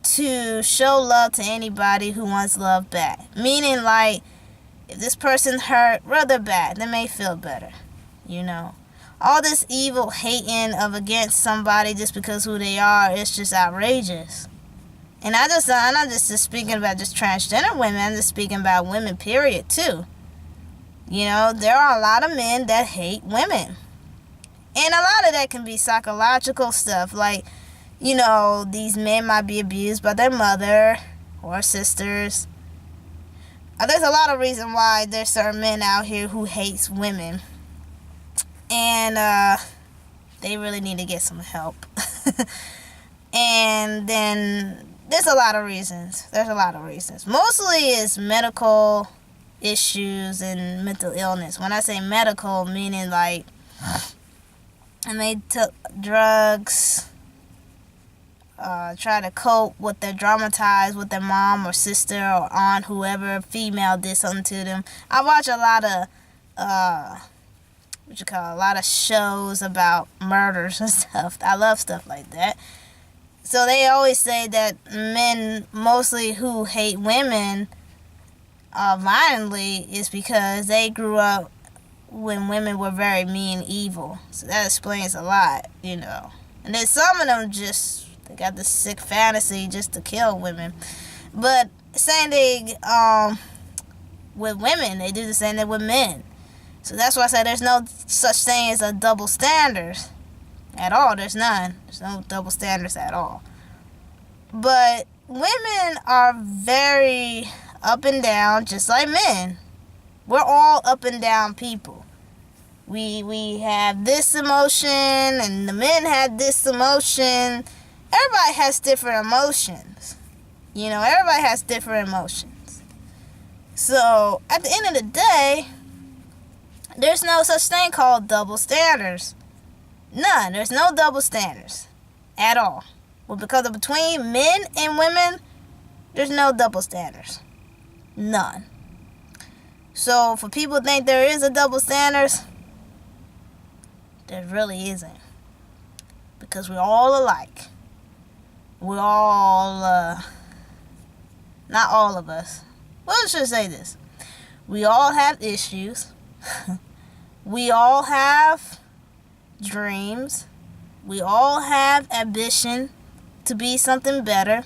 to show love to anybody who wants love back. Meaning, like, if this person's hurt, rub their back. They may feel better. All this evil hating of against somebody just because who they are, it's just outrageous. And I'm not just speaking about just transgender women. I'm just speaking about women, period, too. There are a lot of men that hate women. And a lot of that can be psychological stuff. Like, these men might be abused by their mother or sisters. There's a lot of reason why there's certain men out here who hates women. And they really need to get some help. And then there's a lot of reasons. Mostly it's medical issues and mental illness. When I say medical, meaning like, and they took drugs, try to cope with their traumatized with their mom or sister or aunt, whoever female did something to them. I watch a lot of a lot of shows about murders and stuff. I love stuff like that. So they always say that men mostly who hate women violently is because they grew up when women were very mean and evil. So that explains a lot, And then some of them they got this sick fantasy just to kill women. But same thing with women. They do the same thing with men. So that's why I said there's no such thing as a double standard at all. There's none. There's no double standards at all. But women are very up and down, just like men. We're all up and down people. We have this emotion, and the men have this emotion. Everybody has different emotions. Everybody has different emotions. So, at the end of the day, there's no such thing called double standards. None. There's no double standards at all. Well, because of between men and women, there's no double standards. None. So, for people to think there is a double standards, there really isn't. Because we're all alike. We're all, not all of us. Well, I should say this. We all have issues. We all have dreams. We all have ambition to be something better.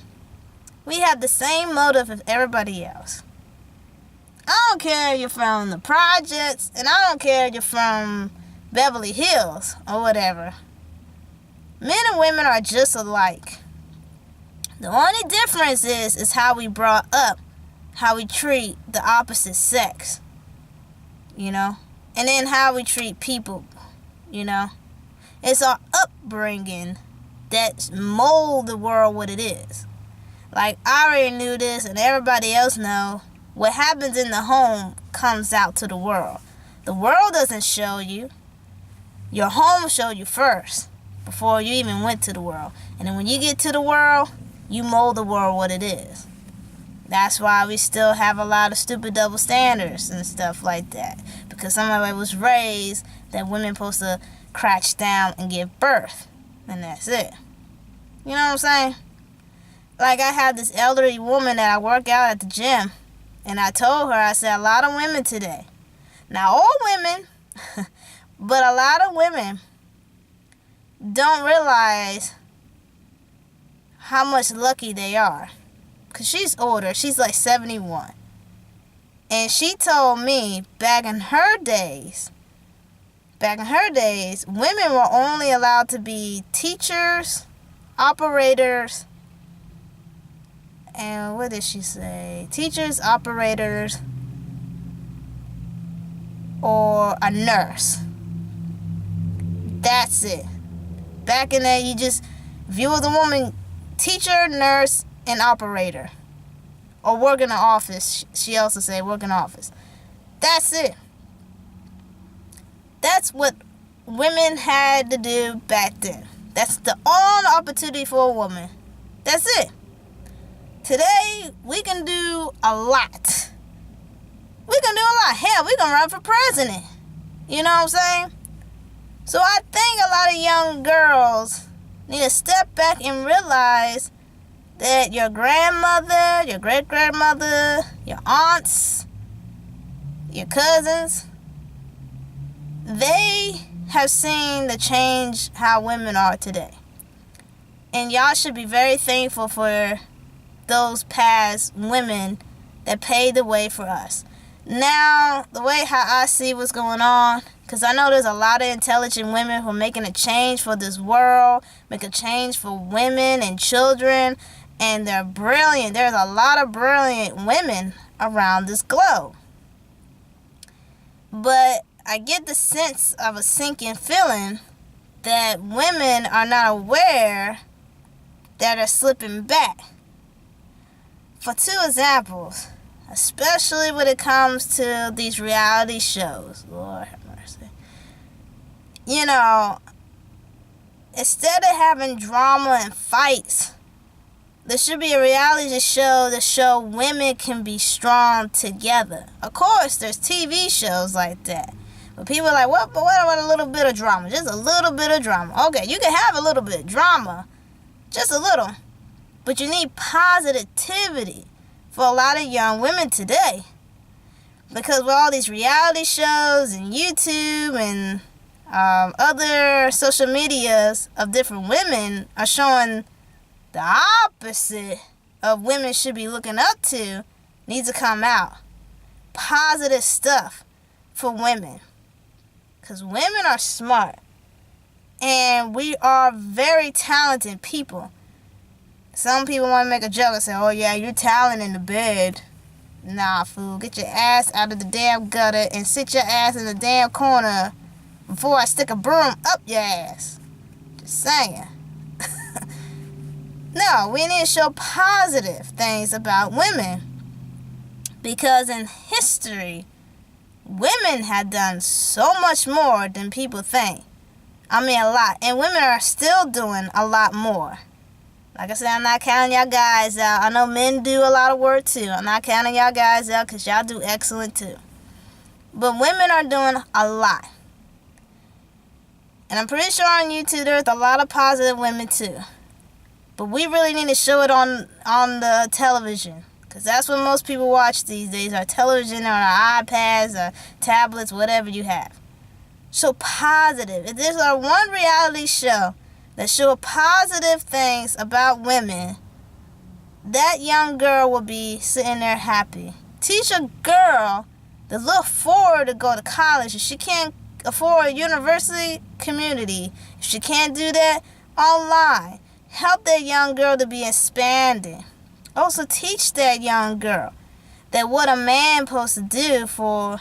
We have the same motive as everybody else. I don't care if you're from the projects, and I don't care if you're from Beverly Hills or whatever. Men and women are just alike. The only difference is how we brought up, how we treat the opposite sex, and then how we treat people, It's our upbringing that mold the world what it is. Like, I already knew this, and everybody else know. What happens in the home comes out to the world. The world doesn't show you. Your home showed you first, before you even went to the world. And then when you get to the world, you mold the world what it is. That's why we still have a lot of stupid double standards and stuff like that. Because somebody was raised that women supposed to crouch down and give birth. And that's it. You know what I'm saying? Like, I have this elderly woman that I work out at the gym. And I told her, I said, a lot of women today. Not all women, but a lot of women don't realize how much lucky they are. Because she's older. She's like 71. And she told me back in her days, women were only allowed to be teachers, operators, and what did she say? Teachers, operators, or a nurse. That's it. Back in there, you just view the woman teacher, nurse, and operator. Or work in the office. She also said work in the office. That's it. That's what women had to do back then. That's the only opportunity for a woman. That's it. Today, we can do a lot. We can do a lot. Hell, we can run for president. You know what I'm saying? So I think a lot of young girls need to step back and realize that your grandmother, your great-grandmother, your aunts, your cousins, they have seen the change how women are today. And y'all should be very thankful for those past women that paved the way for us. Now, the way how I see what's going on, because I know there's a lot of intelligent women who are making a change for this world, make a change for women and children, and they're brilliant. There's a lot of brilliant women around this globe. But I get the sense of a sinking feeling that women are not aware that are slipping back. For two examples, especially when it comes to these reality shows, Lord have mercy. Instead of having drama and fights, there should be a reality show to show women can be strong together. Of course, there's TV shows like that. But people are like, what about a little bit of drama? Just a little bit of drama. Okay, you can have a little bit of drama. Just a little. But you need positivity for a lot of young women today. Because with all these reality shows and YouTube and other social medias of different women are showing the opposite of women should be looking up to, needs to come out. Positive stuff for women. Because women are smart. And we are very talented people. Some people want to make a joke and say, oh yeah, you're talented in the bed. Nah, fool. Get your ass out of the damn gutter and sit your ass in the damn corner before I stick a broom up your ass. Just saying. No, we need to show positive things about women. Because in history, women had done so much more than people think. I mean, a lot. And women are still doing a lot more. Like I said, I'm not counting y'all guys out. I know men do a lot of work too. I'm not counting y'all guys out because y'all do excellent too. But women are doing a lot. And I'm pretty sure on YouTube there's a lot of positive women too. But we really need to show it on the television. Because that's what most people watch these days. Our television, or our iPads, or tablets, whatever you have. So positive. If there's one reality show that show positive things about women, that young girl will be sitting there happy. Teach a girl to look forward to go to college. If she can't afford a university, community. If she can't do that, online. Help that young girl to be expanding. Also teach that young girl that what a man supposed to do for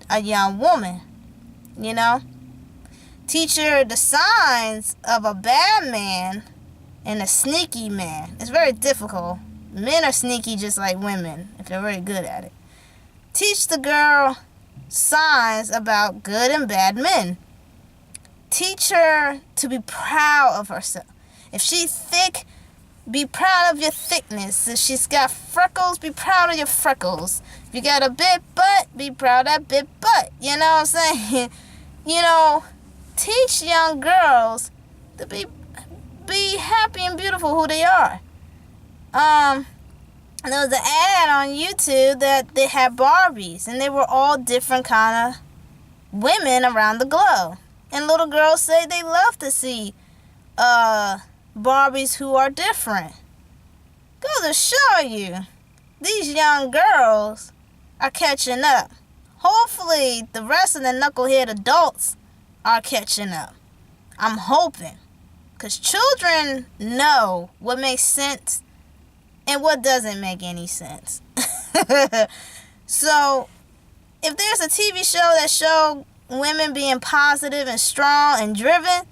a young woman. You know? Teach her the signs of a bad man and a sneaky man. It's very difficult. Men are sneaky just like women if they're very good at it. Teach the girl signs about good and bad men. Teach her to be proud of herself. If she's thick, be proud of your thickness. If she's got freckles, be proud of your freckles. If you got a big butt, be proud of that big butt. You know what I'm saying? You know, teach young girls to be happy and beautiful who they are. There was an ad on YouTube that they had Barbies, and they were all different kind of women around the globe. And little girls say they love to see Barbies who are different. Goes to show you, these young girls are catching up. Hopefully, the rest of the knucklehead adults are catching up. I'm hoping. Because children know what makes sense and what doesn't make any sense. So, if there's a TV show that shows women being positive and strong and driven,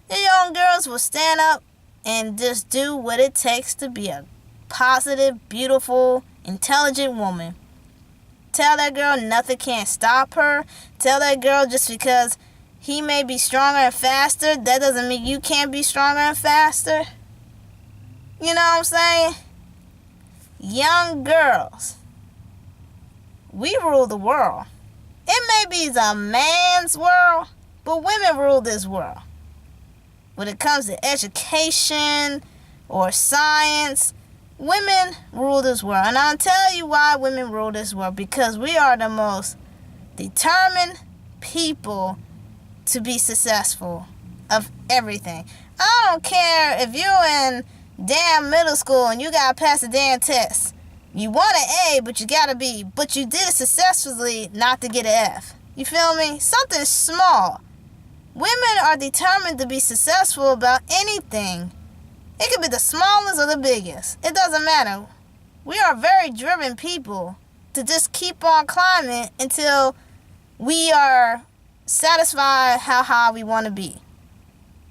the young girls will stand up and just do what it takes to be a positive, beautiful, intelligent woman. Tell that girl nothing can't stop her. Tell that girl just because he may be stronger and faster, that doesn't mean you can't be stronger and faster. You know what I'm saying? Young girls, we rule the world. It may be a man's world, but women rule this world. When it comes to education or science, women rule this world. And I'll tell you why women rule this world. Because we are the most determined people to be successful of everything. I don't care if you're in damn middle school and you gotta pass a damn test. You want an A, but you did it successfully not to get an F. You feel me? Something small. Women are determined to be successful about anything. It could be the smallest or the biggest. It doesn't matter. We are very driven people to just keep on climbing until we are satisfied how high we want to be.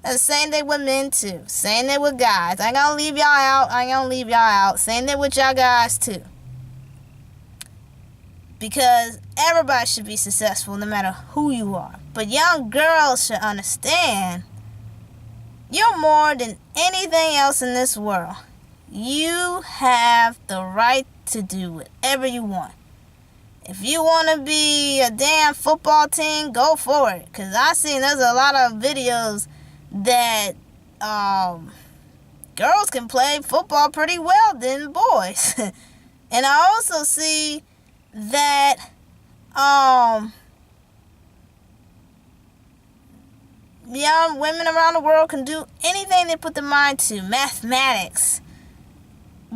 And the same thing with men too. Same thing with guys. I ain't gonna leave y'all out. Same thing with y'all guys too. Because everybody should be successful no matter who you are. But young girls should understand you're more than anything else in this world. You have the right to do whatever you want. If you want to be a damn football team, go for it. Because I seen there's a lot of videos that girls can play football pretty well than boys. And I also see that young women around the world can do anything they put their mind to. Mathematics,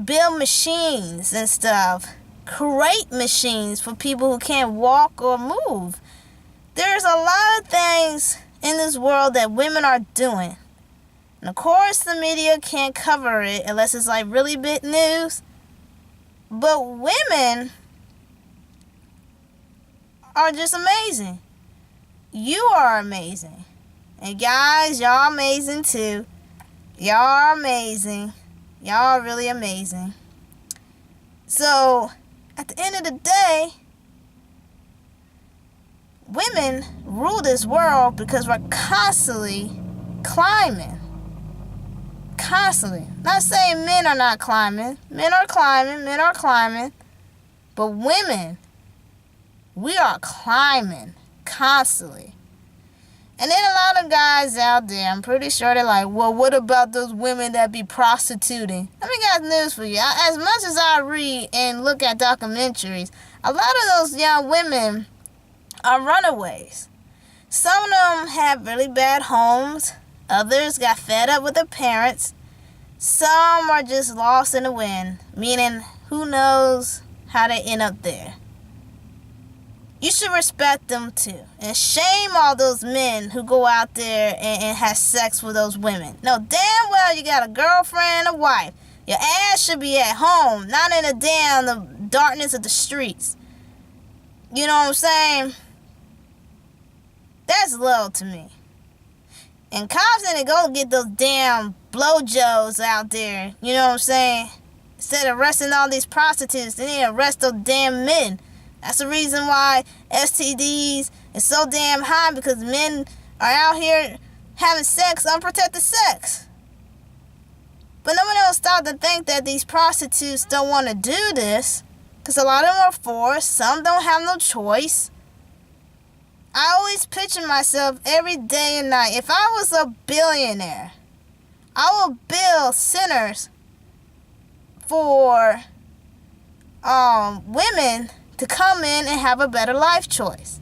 build machines and stuff, create machines for people who can't walk or move. There's a lot of things in this world that women are doing. And of course the media can't cover it unless it's like really big news. But women are just amazing. You are amazing. And guys, y'all amazing too. Y'all are amazing. Y'all are really amazing. So, at the end of the day, women rule this world because we're constantly climbing. Constantly. Not saying men are not climbing. Men are climbing. But women, we are climbing constantly. And then a lot of guys out there, I'm pretty sure they're like, well, what about those women that be prostituting? Let me got news for you. As much as I read and look at documentaries, a lot of those young women are runaways. Some of them have really bad homes. Others got fed up with their parents. Some are just lost in the wind, meaning who knows how they end up there. You should respect them too. And shame all those men who go out there and have sex with those women. No, damn well you got a girlfriend and a wife. Your ass should be at home, not in the darkness of the streets. You know what I'm saying? That's low to me. And cops need to go get those damn blowjos out there. You know what I'm saying? Instead of arresting all these prostitutes, they need to arrest those damn men. That's the reason why STDs is so damn high, because men are out here having sex, unprotected sex. But no one else stop to think that these prostitutes don't want to do this, because a lot of them are forced. Some don't have no choice. I always picture myself every day and night. If I was a billionaire, I would build centers for women to come in and have a better life choice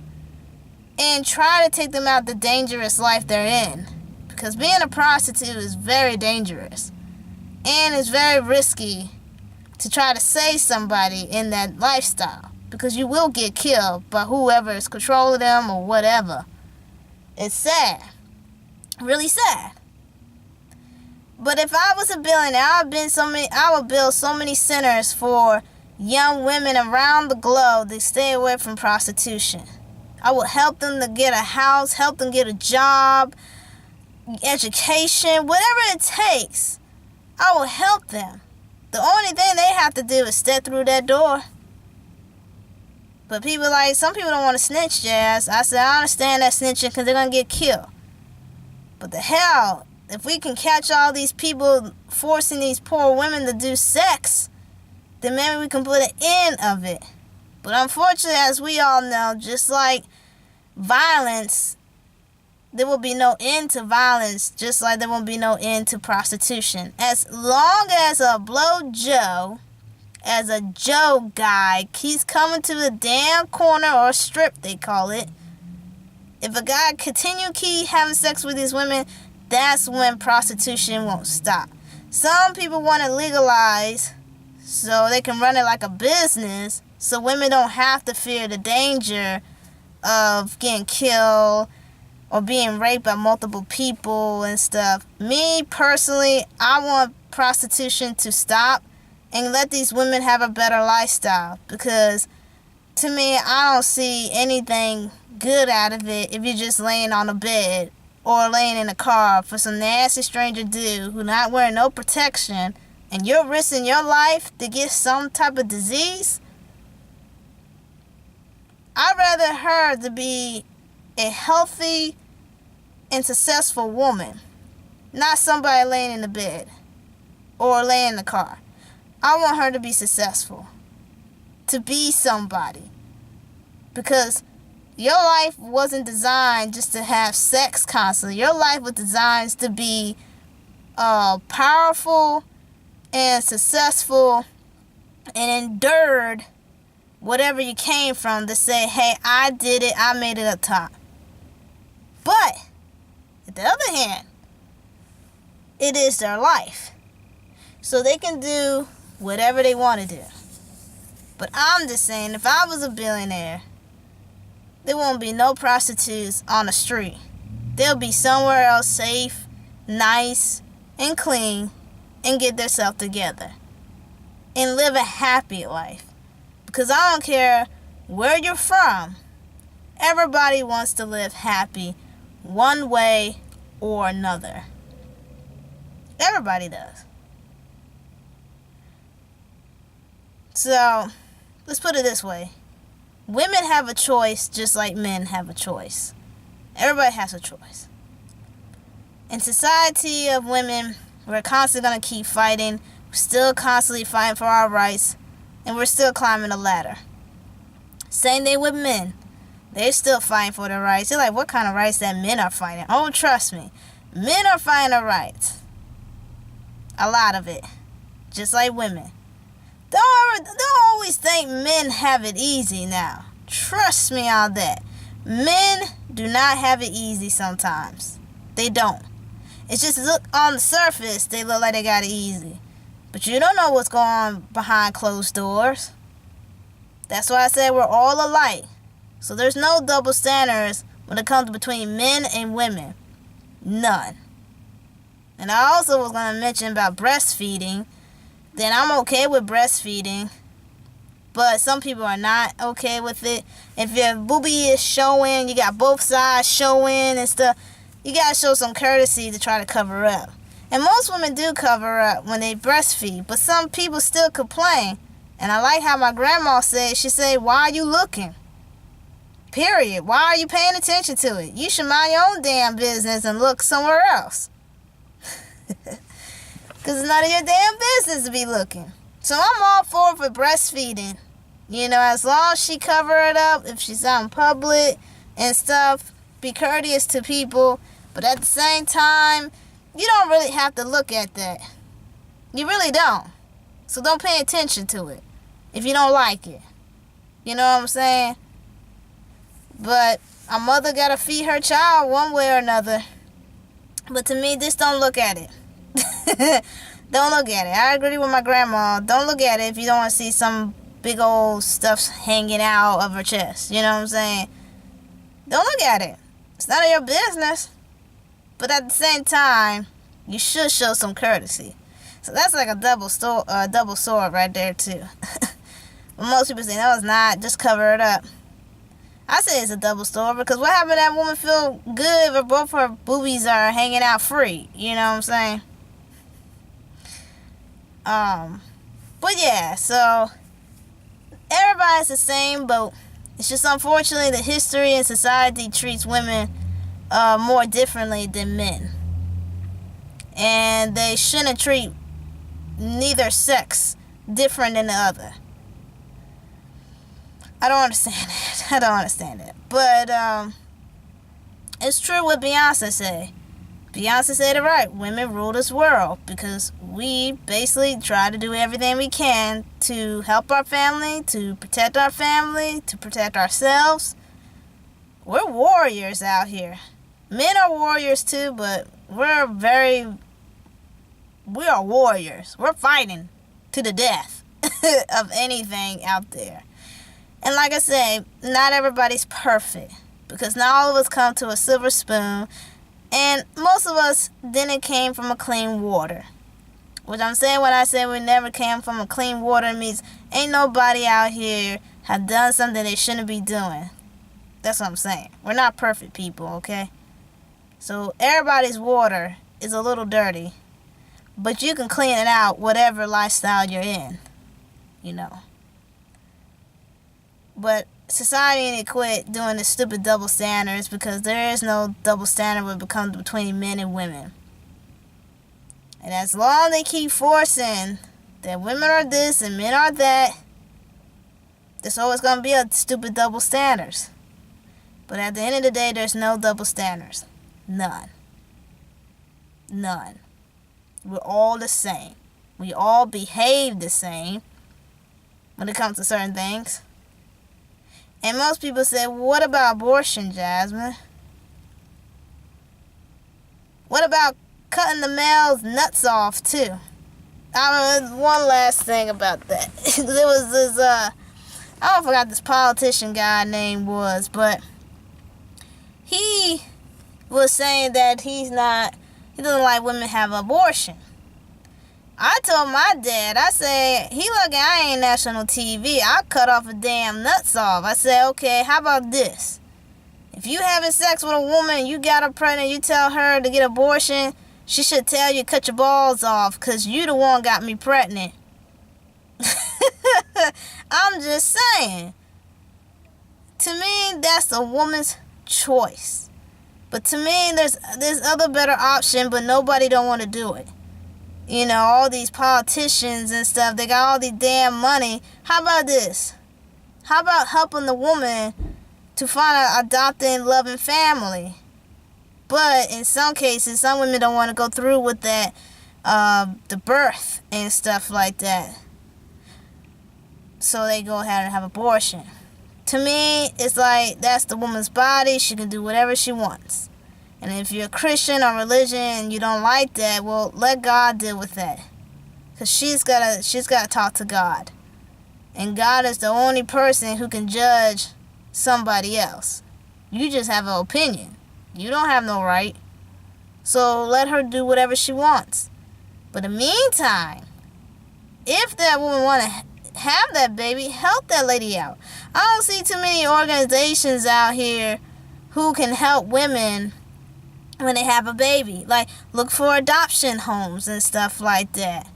and try to take them out the dangerous life they're in, because being a prostitute is very dangerous and it's very risky to try to save somebody in that lifestyle, because you will get killed by whoever is controlling them or whatever. It's sad, really sad. But if I was a billionaire, I would build so many centers for young women around the globe to stay away from prostitution. I would help them to get a house, help them get a job, education, whatever it takes. I will help them. The only thing they have to do is step through that door. But some people don't want to snitch, Jazz. I said, I understand that snitching because they're going to get killed. But the hell, if we can catch all these people forcing these poor women to do sex, then maybe we can put an end of it. But unfortunately, as we all know, just like violence, there will be no end to violence, just like there won't be no end to prostitution. As long as a blow Joe, as a Joe guy, keeps coming to the damn corner, or strip they call it, if a guy keep having sex with these women, that's when prostitution won't stop. Some people want to legalize so they can run it like a business, so women don't have to fear the danger of getting killed or being raped by multiple people and stuff. Me, personally, I want prostitution to stop and let these women have a better lifestyle, because to me, I don't see anything good out of it if you're just laying on a bed or laying in a car for some nasty stranger dude who's not wearing no protection, and you're risking your life to get some type of disease. I'd rather her to be a healthy and successful woman, not somebody laying in the bed or laying in the car. I want her to be successful, to be somebody, because your life wasn't designed just to have sex constantly. Your life was designed to be powerful and successful and endured whatever you came from, to say, hey, I did it, I made it up top. But, on the other hand, it is their life. So they can do whatever they want to do. But I'm just saying, if I was a billionaire, there won't be no prostitutes on the street. They'll be somewhere else safe, nice, and clean, and get themselves together and live a happy life. Because I don't care where you're from, everybody wants to live happy one way or another. Everybody does. So, let's put it this way. Women have a choice just like men have a choice. Everybody has a choice. In society of women, we're constantly going to keep fighting. We're still constantly fighting for our rights. And we're still climbing the ladder. Same thing with men. They're still fighting for their rights. You're like, what kind of rights that men are fighting? Oh, trust me. Men are fighting their rights. A lot of it. Just like women. Don't always think men have it easy now. Trust me on that. Men do not have it easy sometimes. They don't. It's just look on the surface, they look like they got it easy. But you don't know what's going on behind closed doors. That's why I said we're all alike. So there's no double standards when it comes between men and women. None. And I also was going to mention about breastfeeding. Then I'm okay with breastfeeding. But some people are not okay with it. If your boobie is showing, you got both sides showing and stuff, you got to show some courtesy to try to cover up. And most women do cover up when they breastfeed. But some people still complain. And I like how my grandma said, she said, why are you looking? Period. Why are you paying attention to it? You should mind your own damn business and look somewhere else. Because it's none of your damn business to be looking. So I'm all for breastfeeding. You know, as long as she cover it up, if she's out in public and stuff, be courteous to people. But at the same time, you don't really have to look at that. You really don't. So don't pay attention to it if you don't like it. You know what I'm saying? But a mother got to feed her child one way or another. But to me, just don't look at it. Don't look at it. I agree with my grandma. Don't look at it if you don't want to see some big old stuff hanging out of her chest. You know what I'm saying? Don't look at it. It's none of your business. But at the same time, you should show some courtesy. So that's like a double sword right there too. But most people say, no, it's not. Just cover it up. I say it's a double sword because what happened to that woman feel good if both her boobies are hanging out free? You know what I'm saying? But yeah, so everybody's the same boat. It's just unfortunately the history and society treats women more differently than men. And they shouldn't treat neither sex different than the other. I don't understand it. I don't understand it. But it's true what Beyonce said. Beyonce said it right. Women rule this world because we basically try to do everything we can to help our family, to protect ourselves. We're warriors out here. Men are warriors too, but we are warriors. We're fighting to the death of anything out there. And like I said, not everybody's perfect because not all of us come to a silver spoon. And most of us didn't came from a clean water. What I'm saying when I say we never came from a clean water means ain't nobody out here have done something they shouldn't be doing. That's what I'm saying. We're not perfect people, okay? So everybody's water is a little dirty. But you can clean it out whatever lifestyle you're in. You know. But society need to quit doing the stupid double standards because there is no double standard when it comes between men and women. And as long as they keep forcing that women are this and men are that, there's always going to be a stupid double standards. But at the end of the day, there's no double standards. None. None. We're all the same. We all behave the same when it comes to certain things. And most people say, well, what about abortion, Jasmine? What about cutting the male's nuts off, too? One last thing about that. There was this, I don't forgot this politician guy name was, but he was saying that he doesn't like women have abortion. I told my dad, I said, I ain't national TV. I'll cut off a damn nuts off. I said, okay, how about this? If you having sex with a woman, you got her pregnant, you tell her to get abortion, she should tell you cut your balls off because you the one got me pregnant. I'm just saying. To me, that's a woman's choice. But to me, there's other better option, but nobody don't want to do it. You know, all these politicians and stuff, they got all these damn money. How about this? How about helping the woman to find an adopting, loving family? But in some cases, some women don't want to go through with that, the birth and stuff like that. So they go ahead and have abortion. To me, it's like that's the woman's body. She can do whatever she wants. And if you're a Christian or religion and you don't like that, well, let God deal with that. Because she's gotta talk to God. And God is the only person who can judge somebody else. You just have an opinion. You don't have no right. So let her do whatever she wants. But in the meantime, if that woman want to have that baby, help that lady out. I don't see too many organizations out here who can help women when they have a baby. Like, look for adoption homes and stuff like that.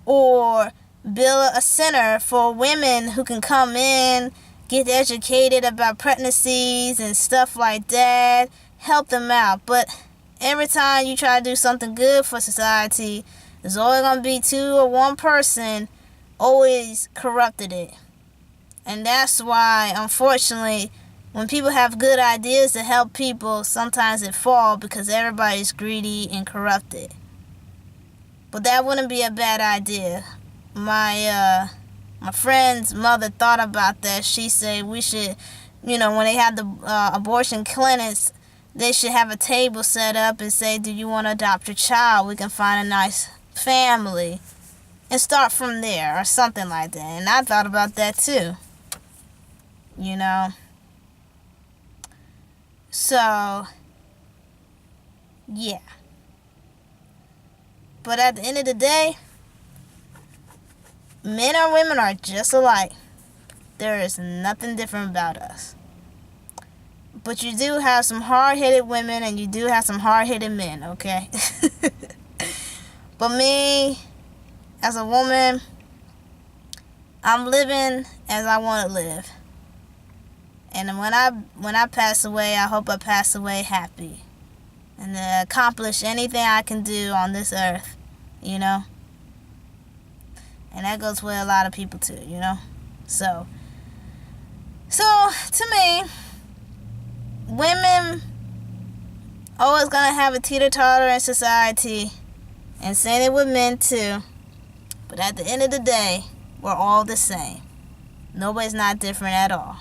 Or build a center for women who can come in, get educated about pregnancies and stuff like that. Help them out. But every time you try to do something good for society, there's always going to be two or one person always corrupted it. And that's why, unfortunately, when people have good ideas to help people, sometimes it falls because everybody's greedy and corrupted. But that wouldn't be a bad idea. My friend's mother thought about that. She said we should, when they have the abortion clinics, they should have a table set up and say, do you want to adopt your child? We can find a nice family and start from there or something like that. And I thought about that too. So, yeah. But at the end of the day, men or women are just alike. There is nothing different about us. But you do have some hard-headed women and you do have some hard-headed men, okay? But me, as a woman, I'm living as I want to live. And when I pass away, I hope I pass away happy. And to accomplish anything I can do on this earth, And that goes with a lot of people too, So to me, women always gonna have a teeter-totter in society, and same it with men too. But at the end of the day, we're all the same. Nobody's not different at all.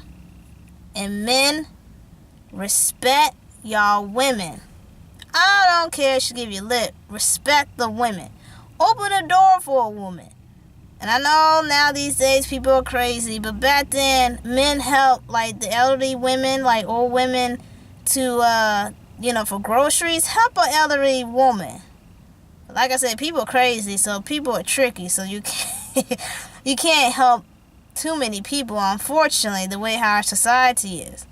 And men, respect y'all women. I don't care if she give you lip. Respect the women. Open a door for a woman. And I know now these days people are crazy, but back then men helped like the elderly women, like old women, to for groceries. Help an elderly woman. Like I said, people are crazy, so people are tricky, so you can't help too many people, unfortunately, the way our society is.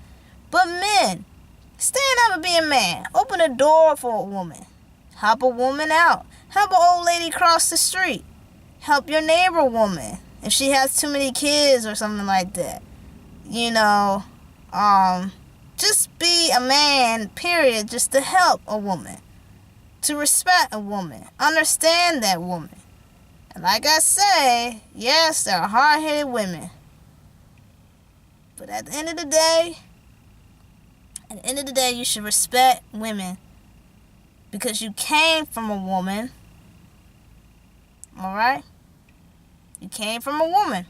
But men, stand up and be a man. Open a door for a woman. Help a woman out. Help an old lady cross the street. Help your neighbor woman if she has too many kids or something like that. Just be a man, period, just to help a woman. To respect a woman. Understand that woman. And like I say, yes, there are hard-headed women. But at the end of the day, you should respect women. Because you came from a woman. Alright? You came from a woman.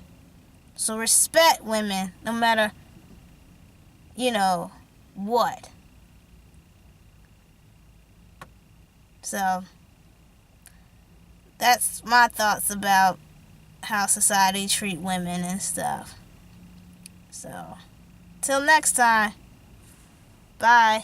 So respect women no matter, what. So, that's my thoughts about how society treat women and stuff. So, till next time. Bye.